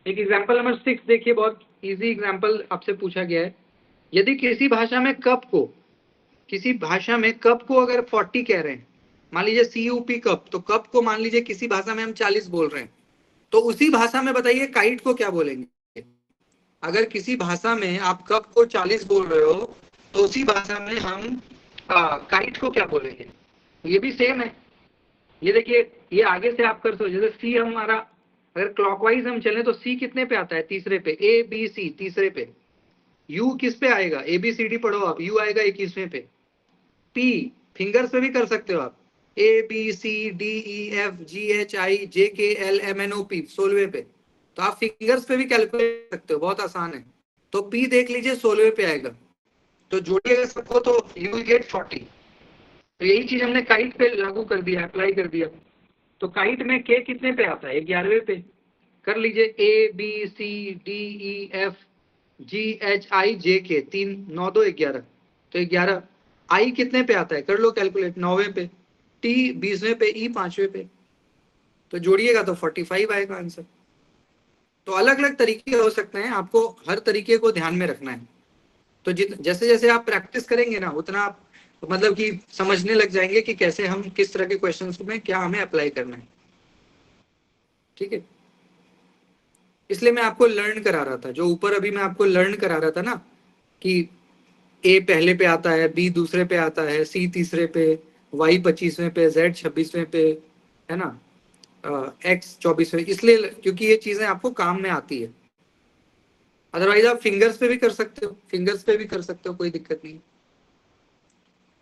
एक एग्जांपल नंबर 6 देखिए, बहुत इजी एग्जांपल आपसे पूछा गया है। यदि किसी भाषा में कप को, किसी भाषा में कप को अगर 40 कह रहे हैं, मान लीजिए CUP कप, तो कप को मान लीजिए किसी भाषा में हम 40 बोल रहे हैं, तो उसी भाषा में बताइए काइट को क्या बोलेंगे? अगर किसी भाषा में आप कप को 40 बोल रहे हो तो उसी भाषा में हम काइट को क्या बोलेंगे? ये भी सेम है। ये देखिए, ये आगे से आप कर सकते, जैसे सी हमारा, अगर क्लॉकवाइज हम चलें तो सी कितने पे आता है? तीसरे पे। ABC तीसरे पे। यू किस पे आएगा? ABCD पढ़ो आप, यू आएगा 21वें पे। P फिंगर्स पे भी कर सकते हो आप, ABCDEFGHIJKLMNOP 16वें पे। तो आप फिंगर्स पे भी कैलकुलेट कर सकते हो, बहुत आसान है। तो P देख लीजिए 16वें पे आएगा, तो जोड़िएगा सबको तो यू विल गेट 40। तो यही चीज हमने काइट पे लागू कर दिया, अप्लाई कर दिया। तो काइट में के कितने पे आता है? 11वें पे। कर लीजिए ABCDEFGHIJK 3 9 2 11, तो 11। आई कितने पे आता है? कर लो कैलकुलेट, 9वें पे। T 20वें पे, E 5वें पे। तो जोड़िएगा तो 45 आएगा आंसर। तो अलग अलग तरीके हो सकते हैं, आपको हर तरीके को ध्यान में रखना है। तो जैसे जैसे आप प्रैक्टिस करेंगे ना, उतना आप मतलब कि समझने लग जाएंगे कि कैसे हम, किस तरह के क्वेश्चंस में क्या हमें अप्लाई करना है। ठीक है, इसलिए मैं आपको लर्न करा रहा था, जो ऊपर अभी मैं आपको लर्न करा रहा था ना, कि ए पहले पे आता है, बी दूसरे पे आता है, सी तीसरे पे, वाई 25वें पे, जेड 26वें पे, है ना, एक्स 24वें, इसलिए क्योंकि ये चीजें आपको काम में आती है। अदरवाइज आप फिंगर्स पे भी कर सकते हो, फिंगर्स पे भी कर सकते हो, कोई दिक्कत नहीं।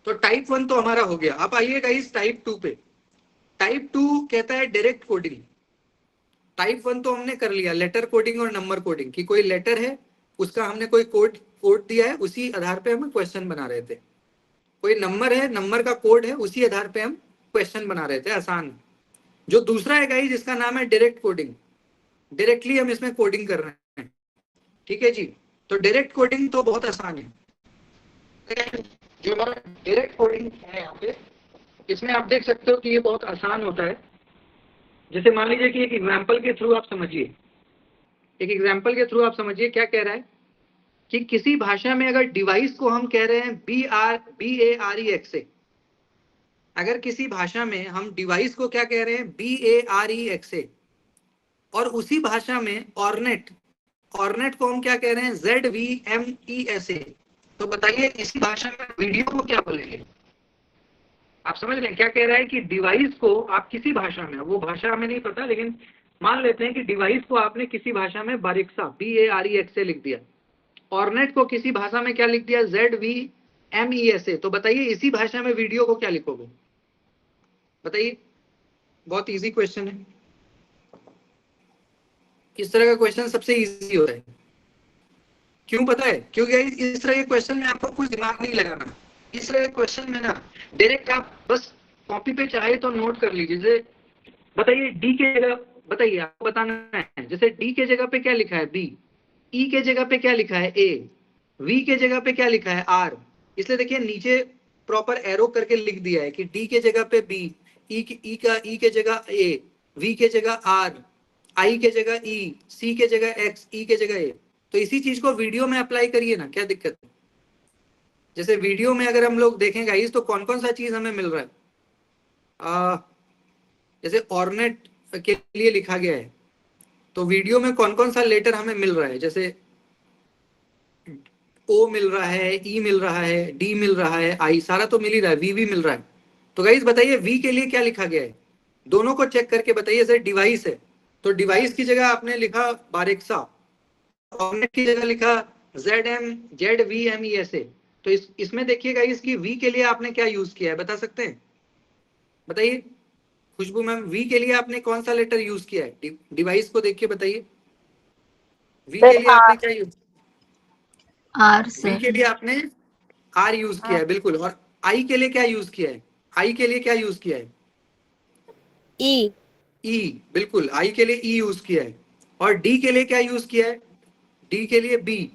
तो टाइप 1 तो हमारा हो गया। अब आइए गाइस टाइप 2 पे। टाइप 2 कहता है डायरेक्ट कोडिंग। टाइप 1 तो हमने कर लिया, लेटर कोडिंग और नंबर कोडिंग, कि कोई लेटर है उसका हमने कोई कोड कोड दिया है, उसी आधार पे हम क्वेश्चन बना रहे थे। कोई नंबर है, नंबर का कोड है, उसी आधार पे हम क्वेश्चन बना रहे थे, आसान। जो दूसरा है गाइस जिसका नाम है डायरेक्ट कोडिंग, डायरेक्टली हम इसमें कोडिंग कर रहे हैं, ठीक है जी। तो डायरेक्ट कोडिंग तो बहुत आसान है। जो हमारा डायरेक्ट कोडिंग है यहाँ पे, इसमें आप देख सकते हो कि ये बहुत आसान होता है। जैसे मान लीजिए कि एक एग्जाम्पल के थ्रू आप समझिए, एक एग्जाम्पल के थ्रू आप समझिए क्या कह रहा है कि किसी भाषा में अगर डिवाइस को हम कह रहे हैं BAREX, अगर किसी भाषा में हम डिवाइस को क्या कह रहे हैं BAREX, और उसी भाषा में ऑर्नेट, ऑर्नेट को हम क्या कह रहे हैं ZVMESA, तो बताइए इसी भाषा में वीडियो को क्या बोलेंगे? आप समझ रहे हैं क्या कह रहा है कि डिवाइस को आप किसी भाषा में, वो भाषा हमें नहीं पता, लेकिन मान लेते हैं कि डिवाइस को आपने किसी भाषा में बारिक्सा BAREX लिख दिया, ऑर्नेट को किसी भाषा में क्या लिख दिया ZVMESA, तो बताइए इसी भाषा में वीडियो को क्या लिखोगे? बताइए, बहुत इजी क्वेश्चन है। इस तरह का क्वेश्चन सबसे इजी होता है। क्यों पता है? क्योंकि इस तरह के क्वेश्चन में आपको कुछ दिमाग नहीं लगाना। इस तरह के क्वेश्चन में ना डायरेक्ट आप बस कॉपी पे चाहे तो नोट कर लीजिए। जैसे बताइए डी के जगह, बताइए आपको बताना है, जैसे डी के जगह पे क्या लिखा है बी, ई के जगह पे क्या लिखा है ए, वी के जगह पे क्या लिखा है आर। इसलिए देखिए नीचे प्रॉपर एरो करके लिख दिया है कि डी के जगह पे बी, ई के जगह ए, वी के जगह आर, आई के जगह ई, सी के जगह एक्स, ई के जगह ए। तो इसी चीज को वीडियो में अप्लाई करिए ना, क्या दिक्कत है? जैसे वीडियो में अगर हम लोग देखें गाइस तो कौन कौन सा चीज हमें मिल रहा है, जैसे ऑर्नेट के लिए लिखा गया है, तो वीडियो में कौन कौन सा लेटर हमें मिल रहा है? जैसे ओ मिल रहा है, ई मिल रहा है, डी मिल रहा है, आई सारा तो मिल ही रहा है, वी भी मिल रहा है। तो गाइस बताइए वी के लिए क्या लिखा गया है? दोनों को चेक करके बताइए। जैसे डिवाइस है तो डिवाइस की जगह आपने लिखा बारिक्सा, ऑर्नेट की जगह लिखा ZVMESA। तो इसमें देखिएगा इसकी वी के लिए आपने क्या यूज किया है, बता सकते हैं? बताइए खुशबू मैम, वी के लिए आपने कौन सा लेटर यूज किया है? डिवाइस को देखिए बताइए, वी के लिए आपने क्या यूज? R we sir. के लिए आपने आर यूज किया है, बिल्कुल। और आई के लिए क्या यूज किया है? आई के लिए क्या यूज किया है? ई, ई, बिल्कुल आई के लिए ई यूज किया है। और डी के लिए क्या यूज किया है? डी के लिए बी।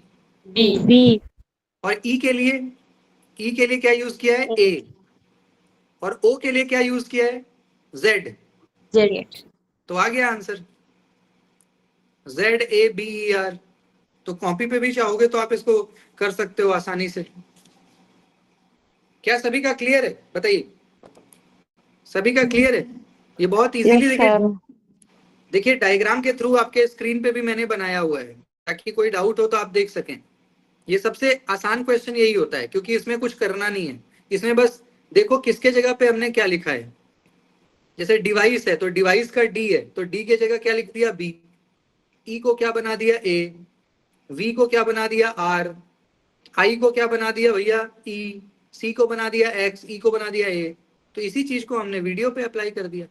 बी, और ई के लिए क्या यूज किया है? ए। और ओ के लिए क्या यूज किया है? जेड। जेड। तो आ गया आंसर ZABER। तो कॉपी पे भी चाहोगे तो आप इसको कर सकते हो आसानी से। क्या सभी का क्लियर है? बताइए, सभी का क्लियर है? ये बहुत इजीली देखिए डायग्राम के थ्रू आपके स्क्रीन पे भी मैंने बनाया हुआ है, ताकि कोई डाउट हो तो आप देख सकें। ये सबसे आसान क्वेश्चन यही होता है, क्योंकि इसमें कुछ करना नहीं है। इसमें बस देखो किसके जगह पे हमने क्या लिखा है। जैसे डिवाइस है तो डिवाइस का डी है, तो डी के जगह क्या लिख दिया बी, ई को क्या बना दिया ए, वी को क्या बना दिया आर, आई को क्या बना दिया भैया ई, सी को बना दिया एक्स, ई को बना दिया ए। तो इसी चीज को हमने वीडियो पे अप्लाई कर दिया।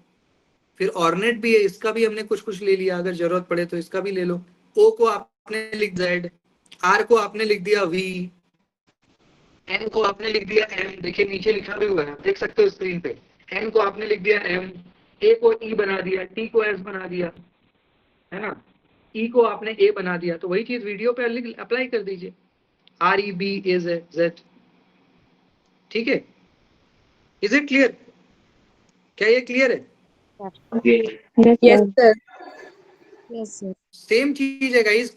फिर ऑर्नेट भी है, इसका भी हमने कुछ कुछ ले लिया, अगर जरूरत पड़े तो इसका भी ले लो। ओ को आपने लिख जेड, आर को आपने लिख दिया वी, एन को आपने लिख दिया एम, देखिए नीचे लिखा भी हुआ है, देख सकते हो स्क्रीन पे। एन को आपने लिख दिया एम, ए को ई बना दिया, टी को एस बना दिया, है ना, ई को आपने ए बना दिया। तो वही चीज वीडियो पे अप्लाई कर दीजिए, REBAZ। ठीक है, इज इट क्लियर? क्या ये क्लियर है? Yes sir. Yes sir. Same चीज है गाइस,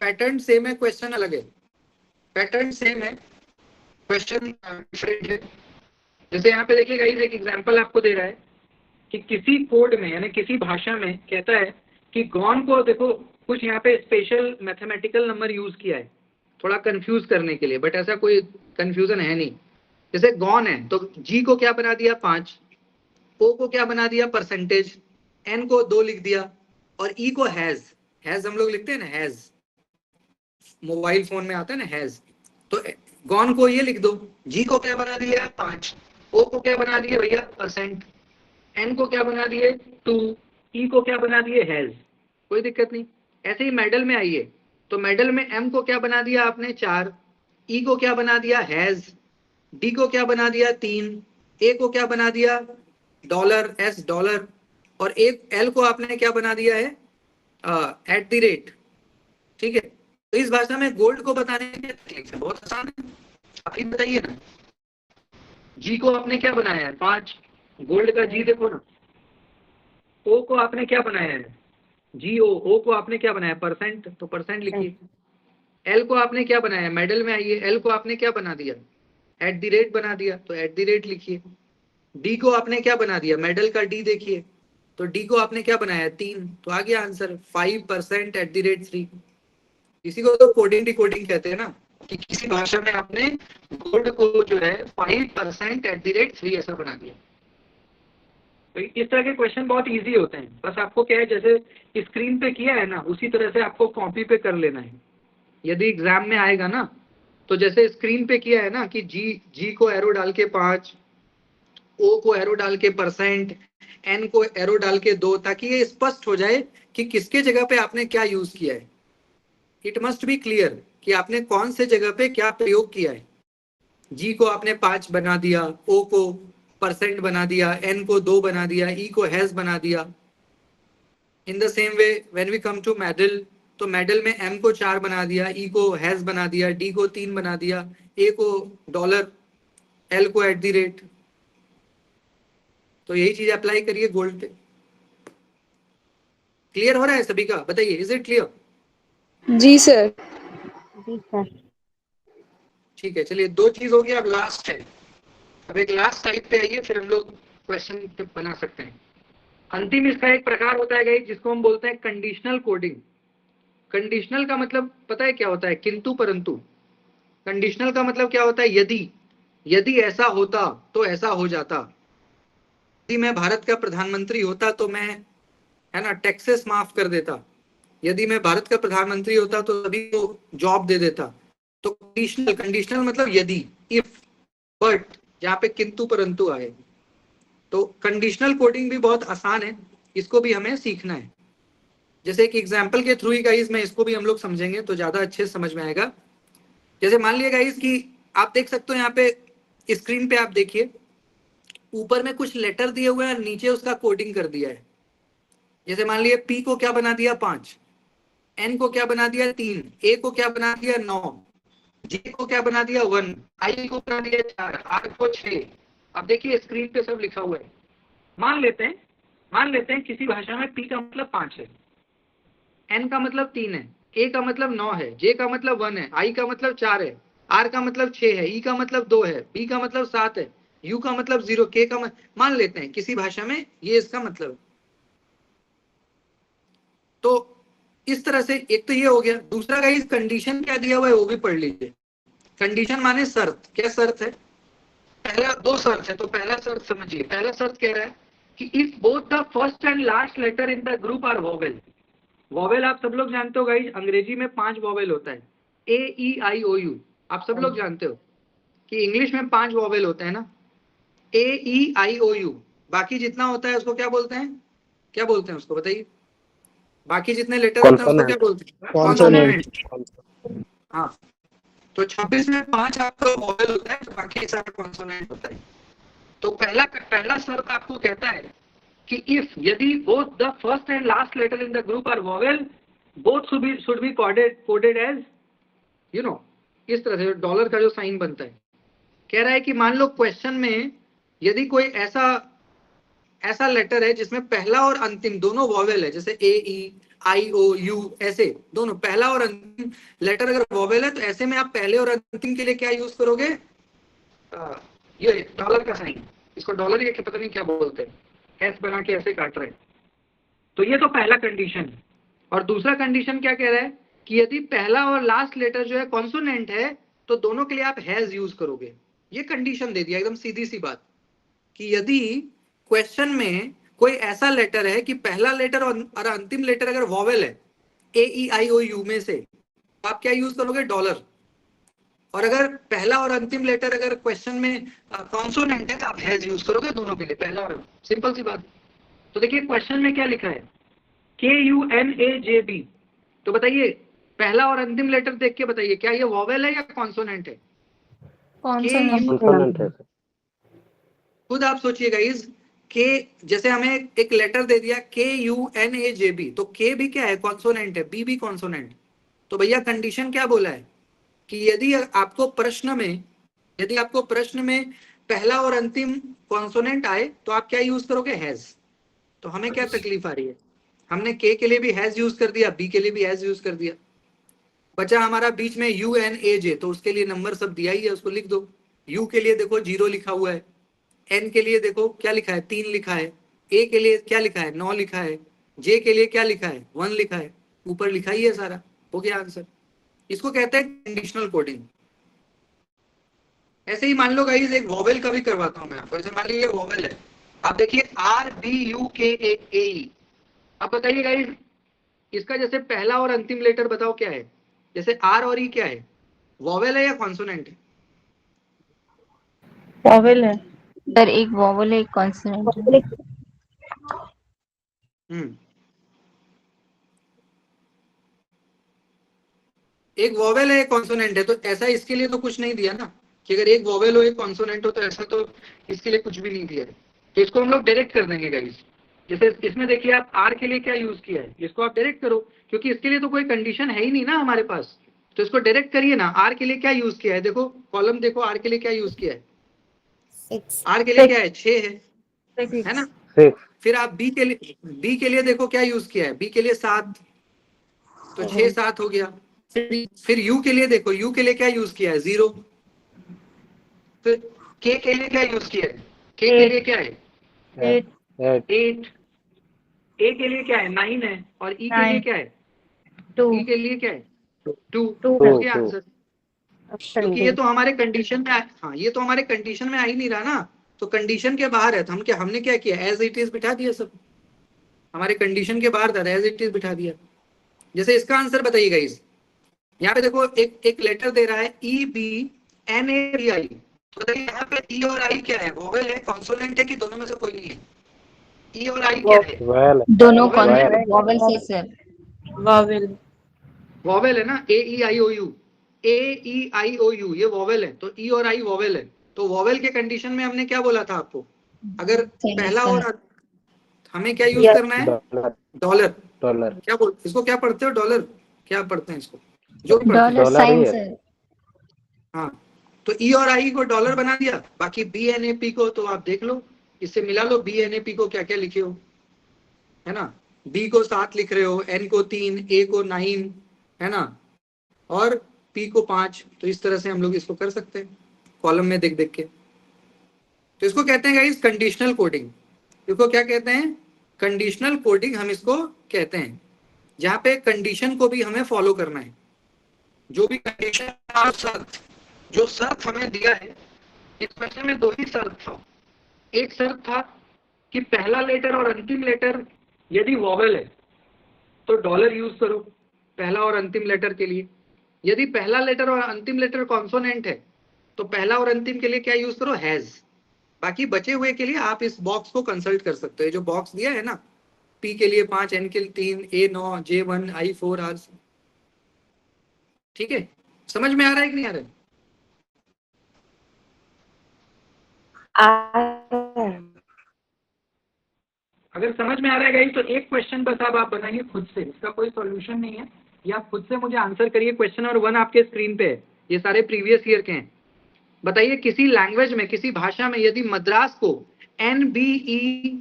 पैटर्न सेम है, क्वेश्चन अलग है। पैटर्न सेम है, क्वेश्चन डिफरेंट है। जैसे यहाँ पे देखिए गाइस एक एग्जांपल आपको दे रहा है कि किसी कोड में यानी किसी भाषा में कहता है कि गॉन को देखो कुछ यहाँ पे स्पेशल मैथमेटिकल नंबर यूज किया है, थोड़ा कंफ्यूज करने के लिए, बट ऐसा कोई कंफ्यूजन है नहीं। जैसे गॉन है तो जी को क्या बना दिया 5, ओ को क्या बना दिया परसेंटेज, एन को 2 लिख दिया, और ई को हैज, हैज हम लोग लिखते हैं ना, हैज मोबाइल फोन में आता है ना हैज, तो गॉन को ये लिख दो, जी को क्या बना दिया 5, ओ को क्या बना दिया भैया परसेंट, एन को क्या बना दिए 2, ई को क्या बना दिए हैज, कोई दिक्कत नहीं। ऐसे ही मेडल में आइए तो मेडल में एम को क्या बना दिया आपने 4, ई को क्या बना दिया हैज, डी को क्या बना दिया 3, ए को क्या बना दिया डॉलर, एस डॉलर, और एक एल को आपने क्या बना दिया है @। ठीक है, तो इस भाषा में गोल्ड को बताने की तकलीफ है, बहुत आसान है, आप ही बताइए ना। जी को आपने क्या बनाया है 5, गोल्ड का जी देखो ना। ओ को आपने क्या बनाया है GO, ओ को आपने क्या बनाया परसेंट, तो परसेंट लिखिए। एल को आपने क्या बनाया, मेडल में आइए, एल को आपने क्या बना दिया @ बना दिया, तो @ लिखिए। डी को आपने क्या बना दिया, मेडल का डी देखिए, तो डी को आपने क्या बनाया 3, तो आ गया आंसर 5% @3। इसी को तो कोडिंग डिकोडिंग कहते हैं ना, कि किसी भाषा में आपने गोल्ड को जो है 5% @3 ऐसा बना दिया। तो इस तरह के क्वेश्चन बहुत इजी होते हैं, बस आपको क्या है जैसे स्क्रीन पे किया है ना उसी तरह से आपको कॉपी पे कर लेना है। यदि एग्जाम में आएगा ना तो जैसे स्क्रीन पे किया है ना कि जी को एरो डाल के 5, ओ को एरो डाल के परसेंट, एन को एरो डाल के 2, ताकि ये स्पष्ट हो जाए कि किसके जगह पे आपने क्या यूज किया है। इट मस्ट बी क्लियर कि आपने कौन से जगह पे क्या प्रयोग किया है। जी को आपने 5 बना दिया, ओ को परसेंट बना दिया, एन को 2 बना दिया, ई को हैज बना दिया। In the same way when we come to medal, तो मेडल में एम को 4 बना दिया, ई को हैज बना दिया, डी को 3 बना दिया, ए को डॉलर, एल को @। तो यही चीज अप्लाई करिए गोल्ड पे। क्लियर हो रहा है सभी का, बताइए, इज इट क्लियर? जी सर। जी सर। ठीक है, चलिए 2 चीज हो गया, अब लास्ट है। अब एक लास्ट टाइप पे आइए, फिर हम लोग क्वेश्चन बना सकते हैं। अंतिम इसका एक प्रकार होता है गाइस जिसको हम बोलते हैं कंडीशनल कोडिंग। कंडीशनल का मतलब पता है क्या होता है, किंतु परंतु। कंडीशनल का मतलब क्या होता है, यदि ऐसा होता तो ऐसा हो जाता। यदि मैं भारत का प्रधानमंत्री होता तो मैं, है ना, टैक्सेस माफ कर देता। यदि मैं भारत का प्रधानमंत्री होता तो सभी को जॉब दे देता। तो कंडीशनल मतलब यदि, इफ, बट, जहां पे किंतु परंतु आए। तो कंडीशनल कोडिंग भी बहुत आसान है, इसको भी हमें सीखना है। जैसे एक एग्जांपल के थ्रू ही गाइस मैं इसको भी हम लोग समझेंगे तो ज्यादा अच्छे से समझ में आएगा। जैसे मान लिया गाइस कि आप देख सकते हो यहाँ पे स्क्रीन पे, आप देखिए ऊपर में कुछ लेटर दिए हुए हैं और नीचे उसका कोडिंग कर दिया है। जैसे मान लिया पी को क्या बना दिया 5, एन को क्या बना दिया 3, ए को क्या बना दिया 9, जी को क्या बना दिया 1, आई को बना दिया 4, आर को 6। अब देखिए स्क्रीन पे सब लिखा हुआ है। मान लेते हैं किसी भाषा में पी का मतलब 5 है, एन का मतलब 3 है, ए का मतलब 9 है, जे का मतलब 1 है, आई का मतलब 4 है, आर का मतलब 6 है, ई का मतलब 2 है, बी का मतलब 7 है, यू का मतलब 0, के का मान लेते हैं किसी भाषा में ये इसका मतलब। तो इस तरह से एक तो ये हो गया। दूसरा गाइस कंडीशन क्या दिया हुआ है वो भी पढ़ लीजिए। कंडीशन माने शर्त। क्या शर्त है? पहला 2 शर्त है, तो पहला शर्त समझिए। पहला शर्त कह रहा है कि if both the first and last letter in the group are vowel. Vowel आप सब लोग जानते हो गाइस, अंग्रेजी में 5 वोवेल होता है, AEIOU। आप सब लोग जानते हो कि इंग्लिश में 5 वोवेल होते हैं ना, AEIOU। बाकी जितना होता है उसको क्या बोलते हैं, क्या बोलते हैं उसको बताइए? बाकी जितने लेटर होते हैं उसको क्या बोलते हैं? कॉन्सोनेंट। हाँ, तो 26 में 5 आपका वोवेल होता है, तो बाकी सारा कॉन्सोनेंट होता है। तो पहला शर्त आपको कहता है कि इफ, यदि both the first and last letter in the group are vowel, both should be coded as, you know, इस तरह से डॉलर का जो साइन बनता है। कह रहा है कि मान लो क्वेश्चन में यदि कोई ऐसा लेटर है जिसमें पहला और अंतिम दोनों वोवेल है, जैसे AEIOU, ऐसे दोनों पहला और अंतिम लेटर अगर वोवेल है, तो ऐसे में आप पहले और अंतिम के लिए क्या यूज करोगे? ये डॉलर का साइन। इसको डॉलर या पता नहीं क्या बोलते हैं, एस बना के ऐसे काट रहे हैं। तो ये तो पहला कंडीशन है। और दूसरा कंडीशन क्या कह रहा है कि यदि पहला और लास्ट लेटर जो है कॉन्सोनेंट है तो दोनों के लिए आप हैज यूज करोगे। ये कंडीशन दे दिया, एकदम सीधी सी बात, कि यदि क्वेश्चन में कोई ऐसा लेटर है कि पहला लेटर और अंतिम लेटर अगर वॉवेल है ए ई आई ओ यू में से, तो आप क्या यूज करोगे? डॉलर। और अगर पहला और अंतिम लेटर अगर क्वेश्चन में कॉन्सोनेंट है तो आप हैज यूज करोगे दोनों के लिए, पहला और। सिंपल सी बात। तो देखिए क्वेश्चन में क्या लिखा है, KUNAJB। तो बताइए पहला और अंतिम लेटर देख के बताइए क्या ये वॉवेल है या कॉन्सोनेंट है? कॉन्सोनेंट है। खुद आप सोचिएगा, इस के जैसे हमें एक लेटर दे दिया KUNAJB, तो के भी क्या है? कॉन्सोनेंट है, बी भी कॉन्सोनेंट। तो भैया कंडीशन क्या बोला है कि यदि आपको प्रश्न में पहला और अंतिम कॉन्सोनेंट आए तो आप क्या यूज करोगे? हैज। तो हमें क्या तकलीफ आ रही है, हमने के लिए भी हैज यूज कर दिया, बी के लिए भी हैज यूज कर दिया, बचा हमारा बीच में UNAJ, तो उसके लिए नंबर सब दिया ही है, उसको लिख दो। यू के लिए देखो 0 लिखा हुआ है, एन के लिए देखो क्या लिखा है? 3 लिखा है, ए के लिए क्या लिखा है? 9 लिखा है, जे के लिए क्या लिखा है? 1 लिखा है, ऊपर लिखा ही है सारा। हो गया आंसर। इसको कहते हैं कंडीशनल कोडिंग। ऐसे ही मान लो गाइस, एक वॉवेल का भी करवाता हूं मैं आपको। जैसे मान लीजिए वॉवेल है, आप देखिए RBUKAAE। अब बताइए गाइस, इसका जैसे पहला और अंतिम लेटर बताओ क्या है? जैसे आर और ई क्या है? वॉवेल है या कॉन्सोनेंट है? वॉवेल है। सर एक वॉवल है, एक कॉन्सोनेंट है। एक वॉवेल है एक कॉन्सोनेंट है, तो ऐसा इसके लिए तो कुछ नहीं दिया ना कि अगर एक वॉवेल हो एक कॉन्सोनेंट हो, तो ऐसा तो इसके लिए कुछ भी नहीं दिया है। तो इसको हम लोग डायरेक्ट कर देंगे गाइस। जैसे इसमें देखिए आप आर के लिए क्या यूज किया है, इसको आप डायरेक्ट करो, क्योंकि इसके लिए तो कोई कंडीशन है ही नहीं ना हमारे पास। तो इसको डायरेक्ट करिए ना। आर के लिए क्या यूज किया है? देखो कॉलम देखो, आर के लिए क्या यूज किया है? 6 आर के लिए क्या है? 6 है ना। 6। फिर आप बी के लिए देखो क्या यूज किया है? बी के लिए 7, तो 6 7 हो गया। फिर यू के लिए देखो, यू के लिए क्या यूज किया है? 0। फिर के लिए क्या यूज किया है? के लिए क्या है? 8। 8। ए के लिए क्या है? 9 है। और ई के लिए क्या है? 2 ई के लिए क्या है? 2। 2 हो गया आंसर। ऑप्शन क्योंकि ये तो हमारे कंडीशन में हाँ, ये तो हमारे कंडीशन में आ ही नहीं रहा ना, तो कंडीशन के बाहर है। तो हमने क्या किया? एज इट इज बिठा दिया सब। हमारे कंडीशन के बाहर था, एज इट इज बिठा दिया। जैसे इसका आंसर बताइएगा। इस यहाँ पे देखो एक लेटर दे रहा है EBNAI। तो बताइए यहाँ पे ई और आई क्या है? वोवेल है, कॉन्सोनेंट है, कि दोनों में से कोई नहीं है? ई और आई क्या है? वॉवेल। दोनों वॉवेल। वॉवल से सर। वॉवेल। वॉवेल है ना। AEIOU ये वॉवेल है, तो ई और आई वॉवेल है। तो वॉवेल के कंडीशन में हमने क्या बोला था आपको? अगर पहला और हमें क्या यूज करना है? डॉलर। डॉलर। क्या बोल, इसको क्या पढ़ते हो? डॉलर क्या पढ़ते हैं इसको? जो भी पढ़ते हैं। डॉलर डॉलर ही साइन है। सर। हाँ, तो ई और आई को डॉलर बना दिया, बाकी BNAP को तो आप देख लो, इससे मिला लो BNAP को क्या क्या लिखे हो, है ना। बी को 7 लिख रहे हो, एन को 3, ए को 9, है ना, और पी को 5। तो इस तरह से हम लोग इसको कर सकते हैं कॉलम में देख देख के। तो इसको कहते हैं गाइस कंडीशनल कोडिंग। इसको क्या कहते हैं? कंडीशनल कोडिंग हम इसको कहते हैं, जहां पे कंडीशन को भी हमें फॉलो करना है। जो भी कंडीशन और शर्त, जो शर्त हमें दिया है, इस क्वेश्चन में 2 ही शर्त था। एक शर्त था कि पहला लेटर और अंतिम लेटर यदि वॉवेल है तो डॉलर यूज करो पहला और अंतिम लेटर के लिए। यदि पहला लेटर और अंतिम लेटर कॉन्सोनेंट है तो पहला और अंतिम के लिए क्या यूज करो? हैज। बाकी बचे हुए के लिए आप इस बॉक्स को कंसल्ट कर सकते हो, जो बॉक्स दिया है ना, पी के लिए 5, एन के लिए 3, ए 9, जे 1, आई 4, आर। ठीक है, समझ में आ रहा है कि नहीं आ रहा है? अगर समझ में आ रहा है गाइस, तो एक क्वेश्चन बस अब आप बनाइए खुद से, इसका कोई सॉल्यूशन नहीं है। ये आप खुद से मुझे आंसर करिए। क्वेश्चन नंबर 1 आपके स्क्रीन पे है, ये सारे प्रीवियस ईयर के हैं। बताइए किसी लैंग्वेज में, किसी भाषा में यदि मद्रास को NBESBT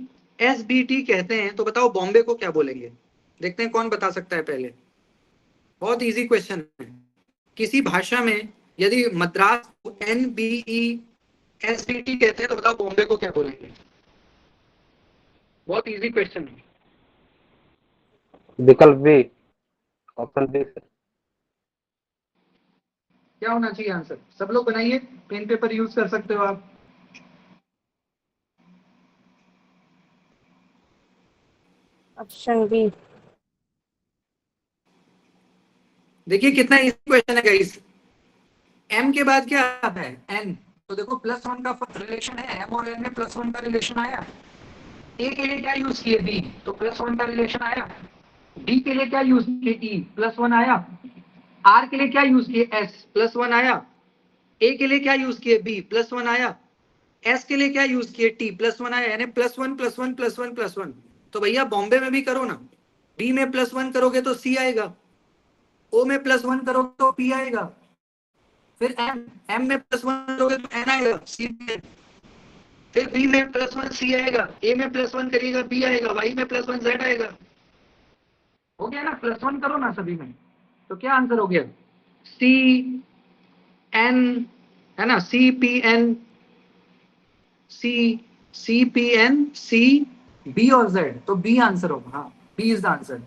कहते हैं तो बताओ बॉम्बे को क्या बोलेंगे? देखते हैं कौन बता सकता है पहले। बहुत इजी क्वेश्चन है। किसी भाषा में यदि मद्रास को NBESBT कहते हैं तो बताओ बॉम्बे को क्या बोलेंगे? बहुत इजी क्वेश्चन है। विकल्प बी, ऑप्शन बी। क्या होना चाहिए आंसर? सब लोग बनाइए, पेन पेपर यूज कर सकते हो आप। Option B. देखिए कितना इजी क्वेश्चन है गाइस। m के बाद क्या आता है? n। तो देखो +1 का रिलेशन है, m और n में +1 का रिलेशन आया। a के लिए क्या यूज किए? b, तो +1 का रिलेशन आया। d के लिए क्या यूज किए? e, +1 आया। r के लिए क्या यूज किए? s, +1 आया। a के लिए क्या यूज किए? b, +1 आया। s के लिए क्या यूज किए? t, +1 आया। यानी +1 +1 +1 +1। तो भैया बॉम्बे में भी करो ना, b में +1 करोगे तो c आएगा, o में +1 करोगे तो p आएगा, फिर m में +1 करोगे तो n आएगा, c में, फिर b में +1 c आएगा, a में +1 करिएगा b आएगा, y में +1 z आएगा। हो गया ना? +1 करो ना सभी में, तो क्या आंसर हो गया? c n, है ना, c p n, c c p n c b और z, तो b आंसर होगा। हाँ, b इज द आंसर।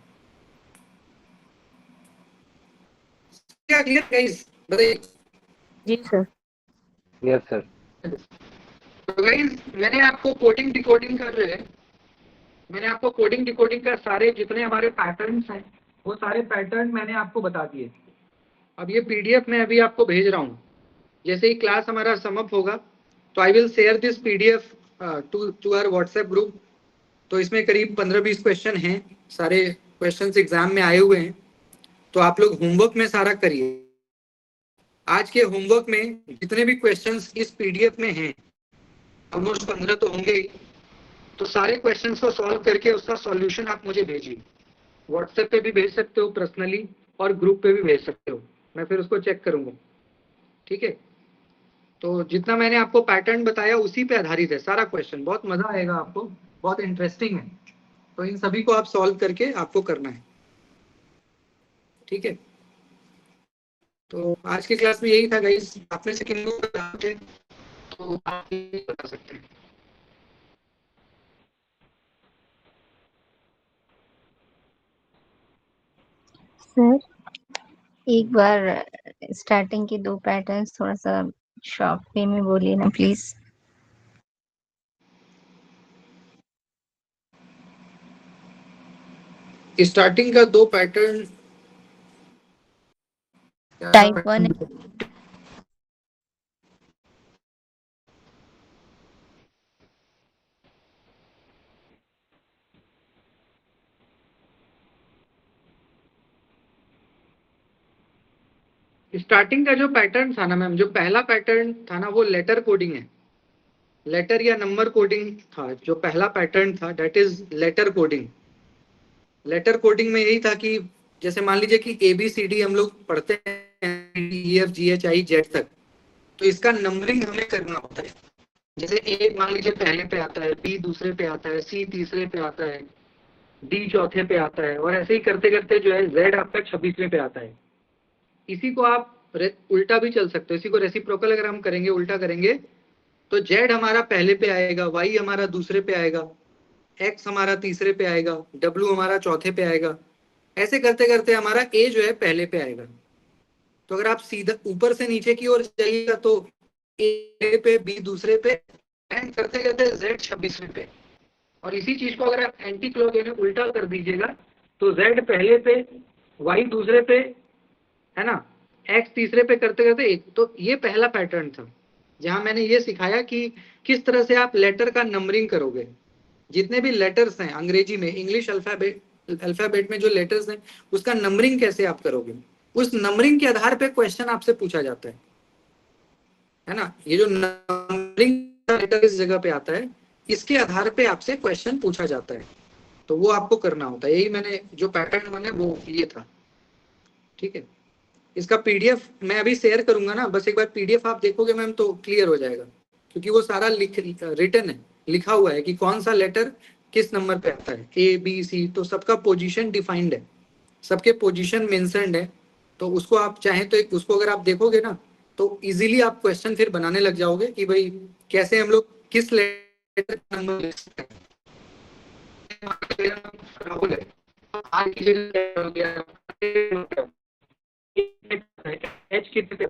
क्या क्लियर गाइस? बताइए। जी सर। Yes sir. तो गाइस मैंने आपको कोडिंग डिकोडिंग का जो है, मैंने आपको कोडिंग डिकोडिंग का सारे जितने हमारे पैटर्न्स हैं वो सारे पैटर्न मैंने आपको बता दिए। अब ये पीडीएफ मैं अभी आपको भेज रहा हूँ। जैसे ही क्लास हमारा समअप होगा तो I will share this PDF to our WhatsApp group. तो इसमें करीब 15-20 क्वेश्चन हैं, सारे क्वेश्चंस एग्जाम में आए हुए हैं। तो आप लोग होमवर्क में सारा करिए। आज के होमवर्क में जितने भी क्वेश्चंस इस पीडीएफ में हैं, ऑलमोस्ट 15 तो होंगे ही, तो सारे क्वेश्चंस को सॉल्व करके उसका सॉल्यूशन आप मुझे भेजिए। व्हाट्सएप पे भी भेज सकते हो पर्सनली, और ग्रुप पे भी भेज सकते हो, मैं फिर उसको चेक करूंगा। ठीक है? तो जितना मैंने आपको पैटर्न बताया उसी पे आधारित है सारा क्वेश्चन। बहुत मजा आएगा आपको, बहुत इंटरेस्टिंग है। तो इन सभी को आप सॉल्व करके आपको करना है। ठीक है? तो आज की क्लास में यही था गाइस। आप में से किनको डाउट है तो आप ये बता सकते हैं। सर एक बार स्टार्टिंग के 2 पैटर्न्स थोड़ा सा शॉर्ट वे में बोलिए ना प्लीज। स्टार्टिंग का 2 पैटर्न टाइप 1 स्टार्टिंग का जो पैटर्न था ना मैम, जो पहला पैटर्न था ना वो लेटर कोडिंग है। लेटर या नंबर कोडिंग था जो पहला पैटर्न था, that is letter coding. Letter coding में यही था कि जैसे मान लीजिए कि ABCD हम लोग पढ़ते हैं EFGHIZ तक, तो इसका नंबरिंग हमें करना होता है। जैसे A मान लीजिए पहले पे आता है, B दूसरे पे आता है, C तीसरे पे आता है, D चौथे पे आता है, और ऐसे ही करते करते जो है Z आपका 26वें पे आता है। इसी को आप उल्टा भी चल सकते हो। इसी को रेसिप्रोकल अगर हम करेंगे, उल्टा करेंगे, तो Z हमारा पहले पे आएगा, Y हमारा दूसरे पे आएगा, X हमारा तीसरे पे आएगा, W हमारा चौथे पे आएगा। ऐसे करते करते हमारा A जो है पहले पे आएगा। तो अगर आप सीधा ऊपर से नीचे की ओर जाइएगा तो A पे, B दूसरे पे, एंड करते करते Z 26वें पे। और इसी चीज को अगर आप एंटी क्लॉक यानी उल्टा कर दीजिएगा तो Z पहले पे, Y दूसरे पे, है ना, X तीसरे पे करते करते एक। तो ये पहला पैटर्न था जहां मैंने ये सिखाया कि किस तरह से आप लेटर का नंबरिंग करोगे। जितने भी लेटर्स हैं अंग्रेजी में, इंग्लिश अल्फाबेट में जो लेटर्स हैं उसका नंबरिंग कैसे आप करोगे, उस नंबरिंग के आधार पे क्वेश्चन आपसे पूछा जाता है ना। ये जो नंबरिंग लेटर इस जगह पे आता है, इसके आधार पे आपसे क्वेश्चन पूछा जाता है। तो वो आपको करना होता है। यही मैंने जो पैटर्न बने वो ये था। ठीक है? इसका पीडीएफ मैं अभी शेयर करूंगा ना, बस एक बार पीडीएफ आप देखोगे मैम तो क्लियर हो जाएगा, क्योंकि वो सारा रिटन है, लिखा हुआ है कि कौन सा लेटर किस नंबर पे आता है, A B C, तो सबका पोजीशन डिफाइंड है, सबके पोजीशन मेंशन्ड है। तो उसको आप चाहें तो उसको अगर आप देखोगे ना तो इजीली आप क्वेश्चन फिर बनाने लग जाओगे कि भाई कैसे हम लोग किस लेटर का नंबर लिख सकते हैं। राहुल है, आर की जगह हो गया, H एच कितने पे,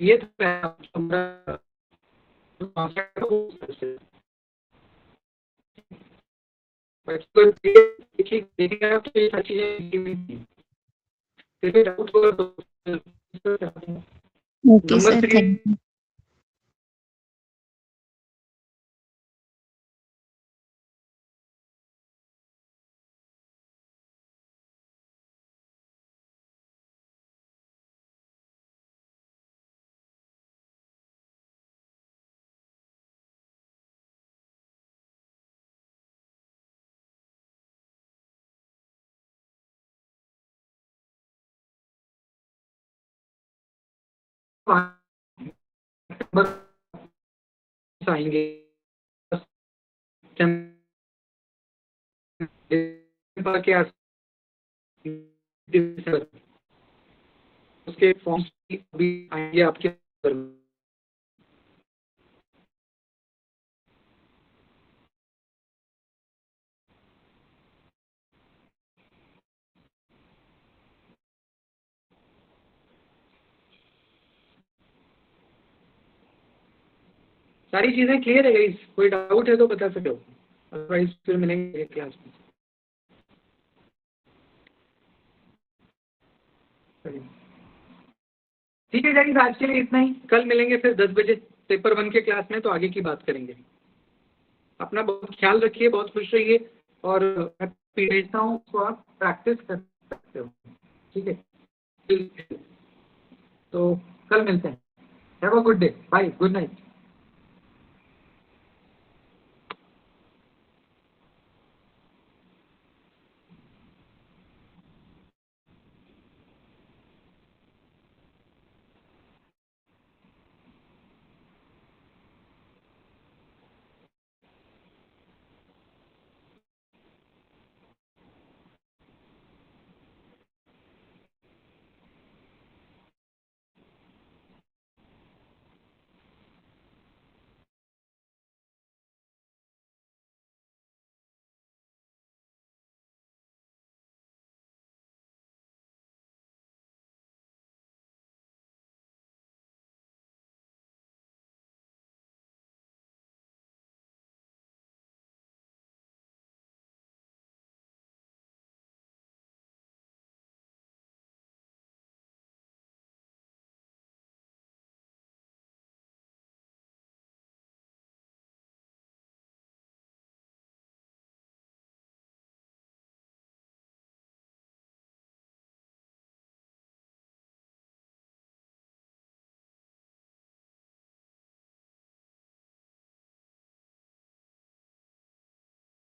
ये देखेगा तो ये सारी चीजें फिर डाउट होगा तो okay number sir, 3 thank you. आएंगे के उसके फॉर्म्स भी आएंगे आपके सारी चीजें क्लियर है गाइस, कोई डाउट है तो बता सकते हो, अदरवाइज फिर मिलेंगे क्लास में। ठीक है गाइस, आज के लिए इतना ही, कल मिलेंगे फिर 10 बजे पेपर 1 के क्लास में, तो आगे की बात करेंगे। अपना बहुत ख्याल रखिए, बहुत खुश रहिए, और मैं भेजता हूँ उसको, आप प्रैक्टिस कर सकते हो, ठीक है। तो कल मिलते हैं, have a good day, bye, good night.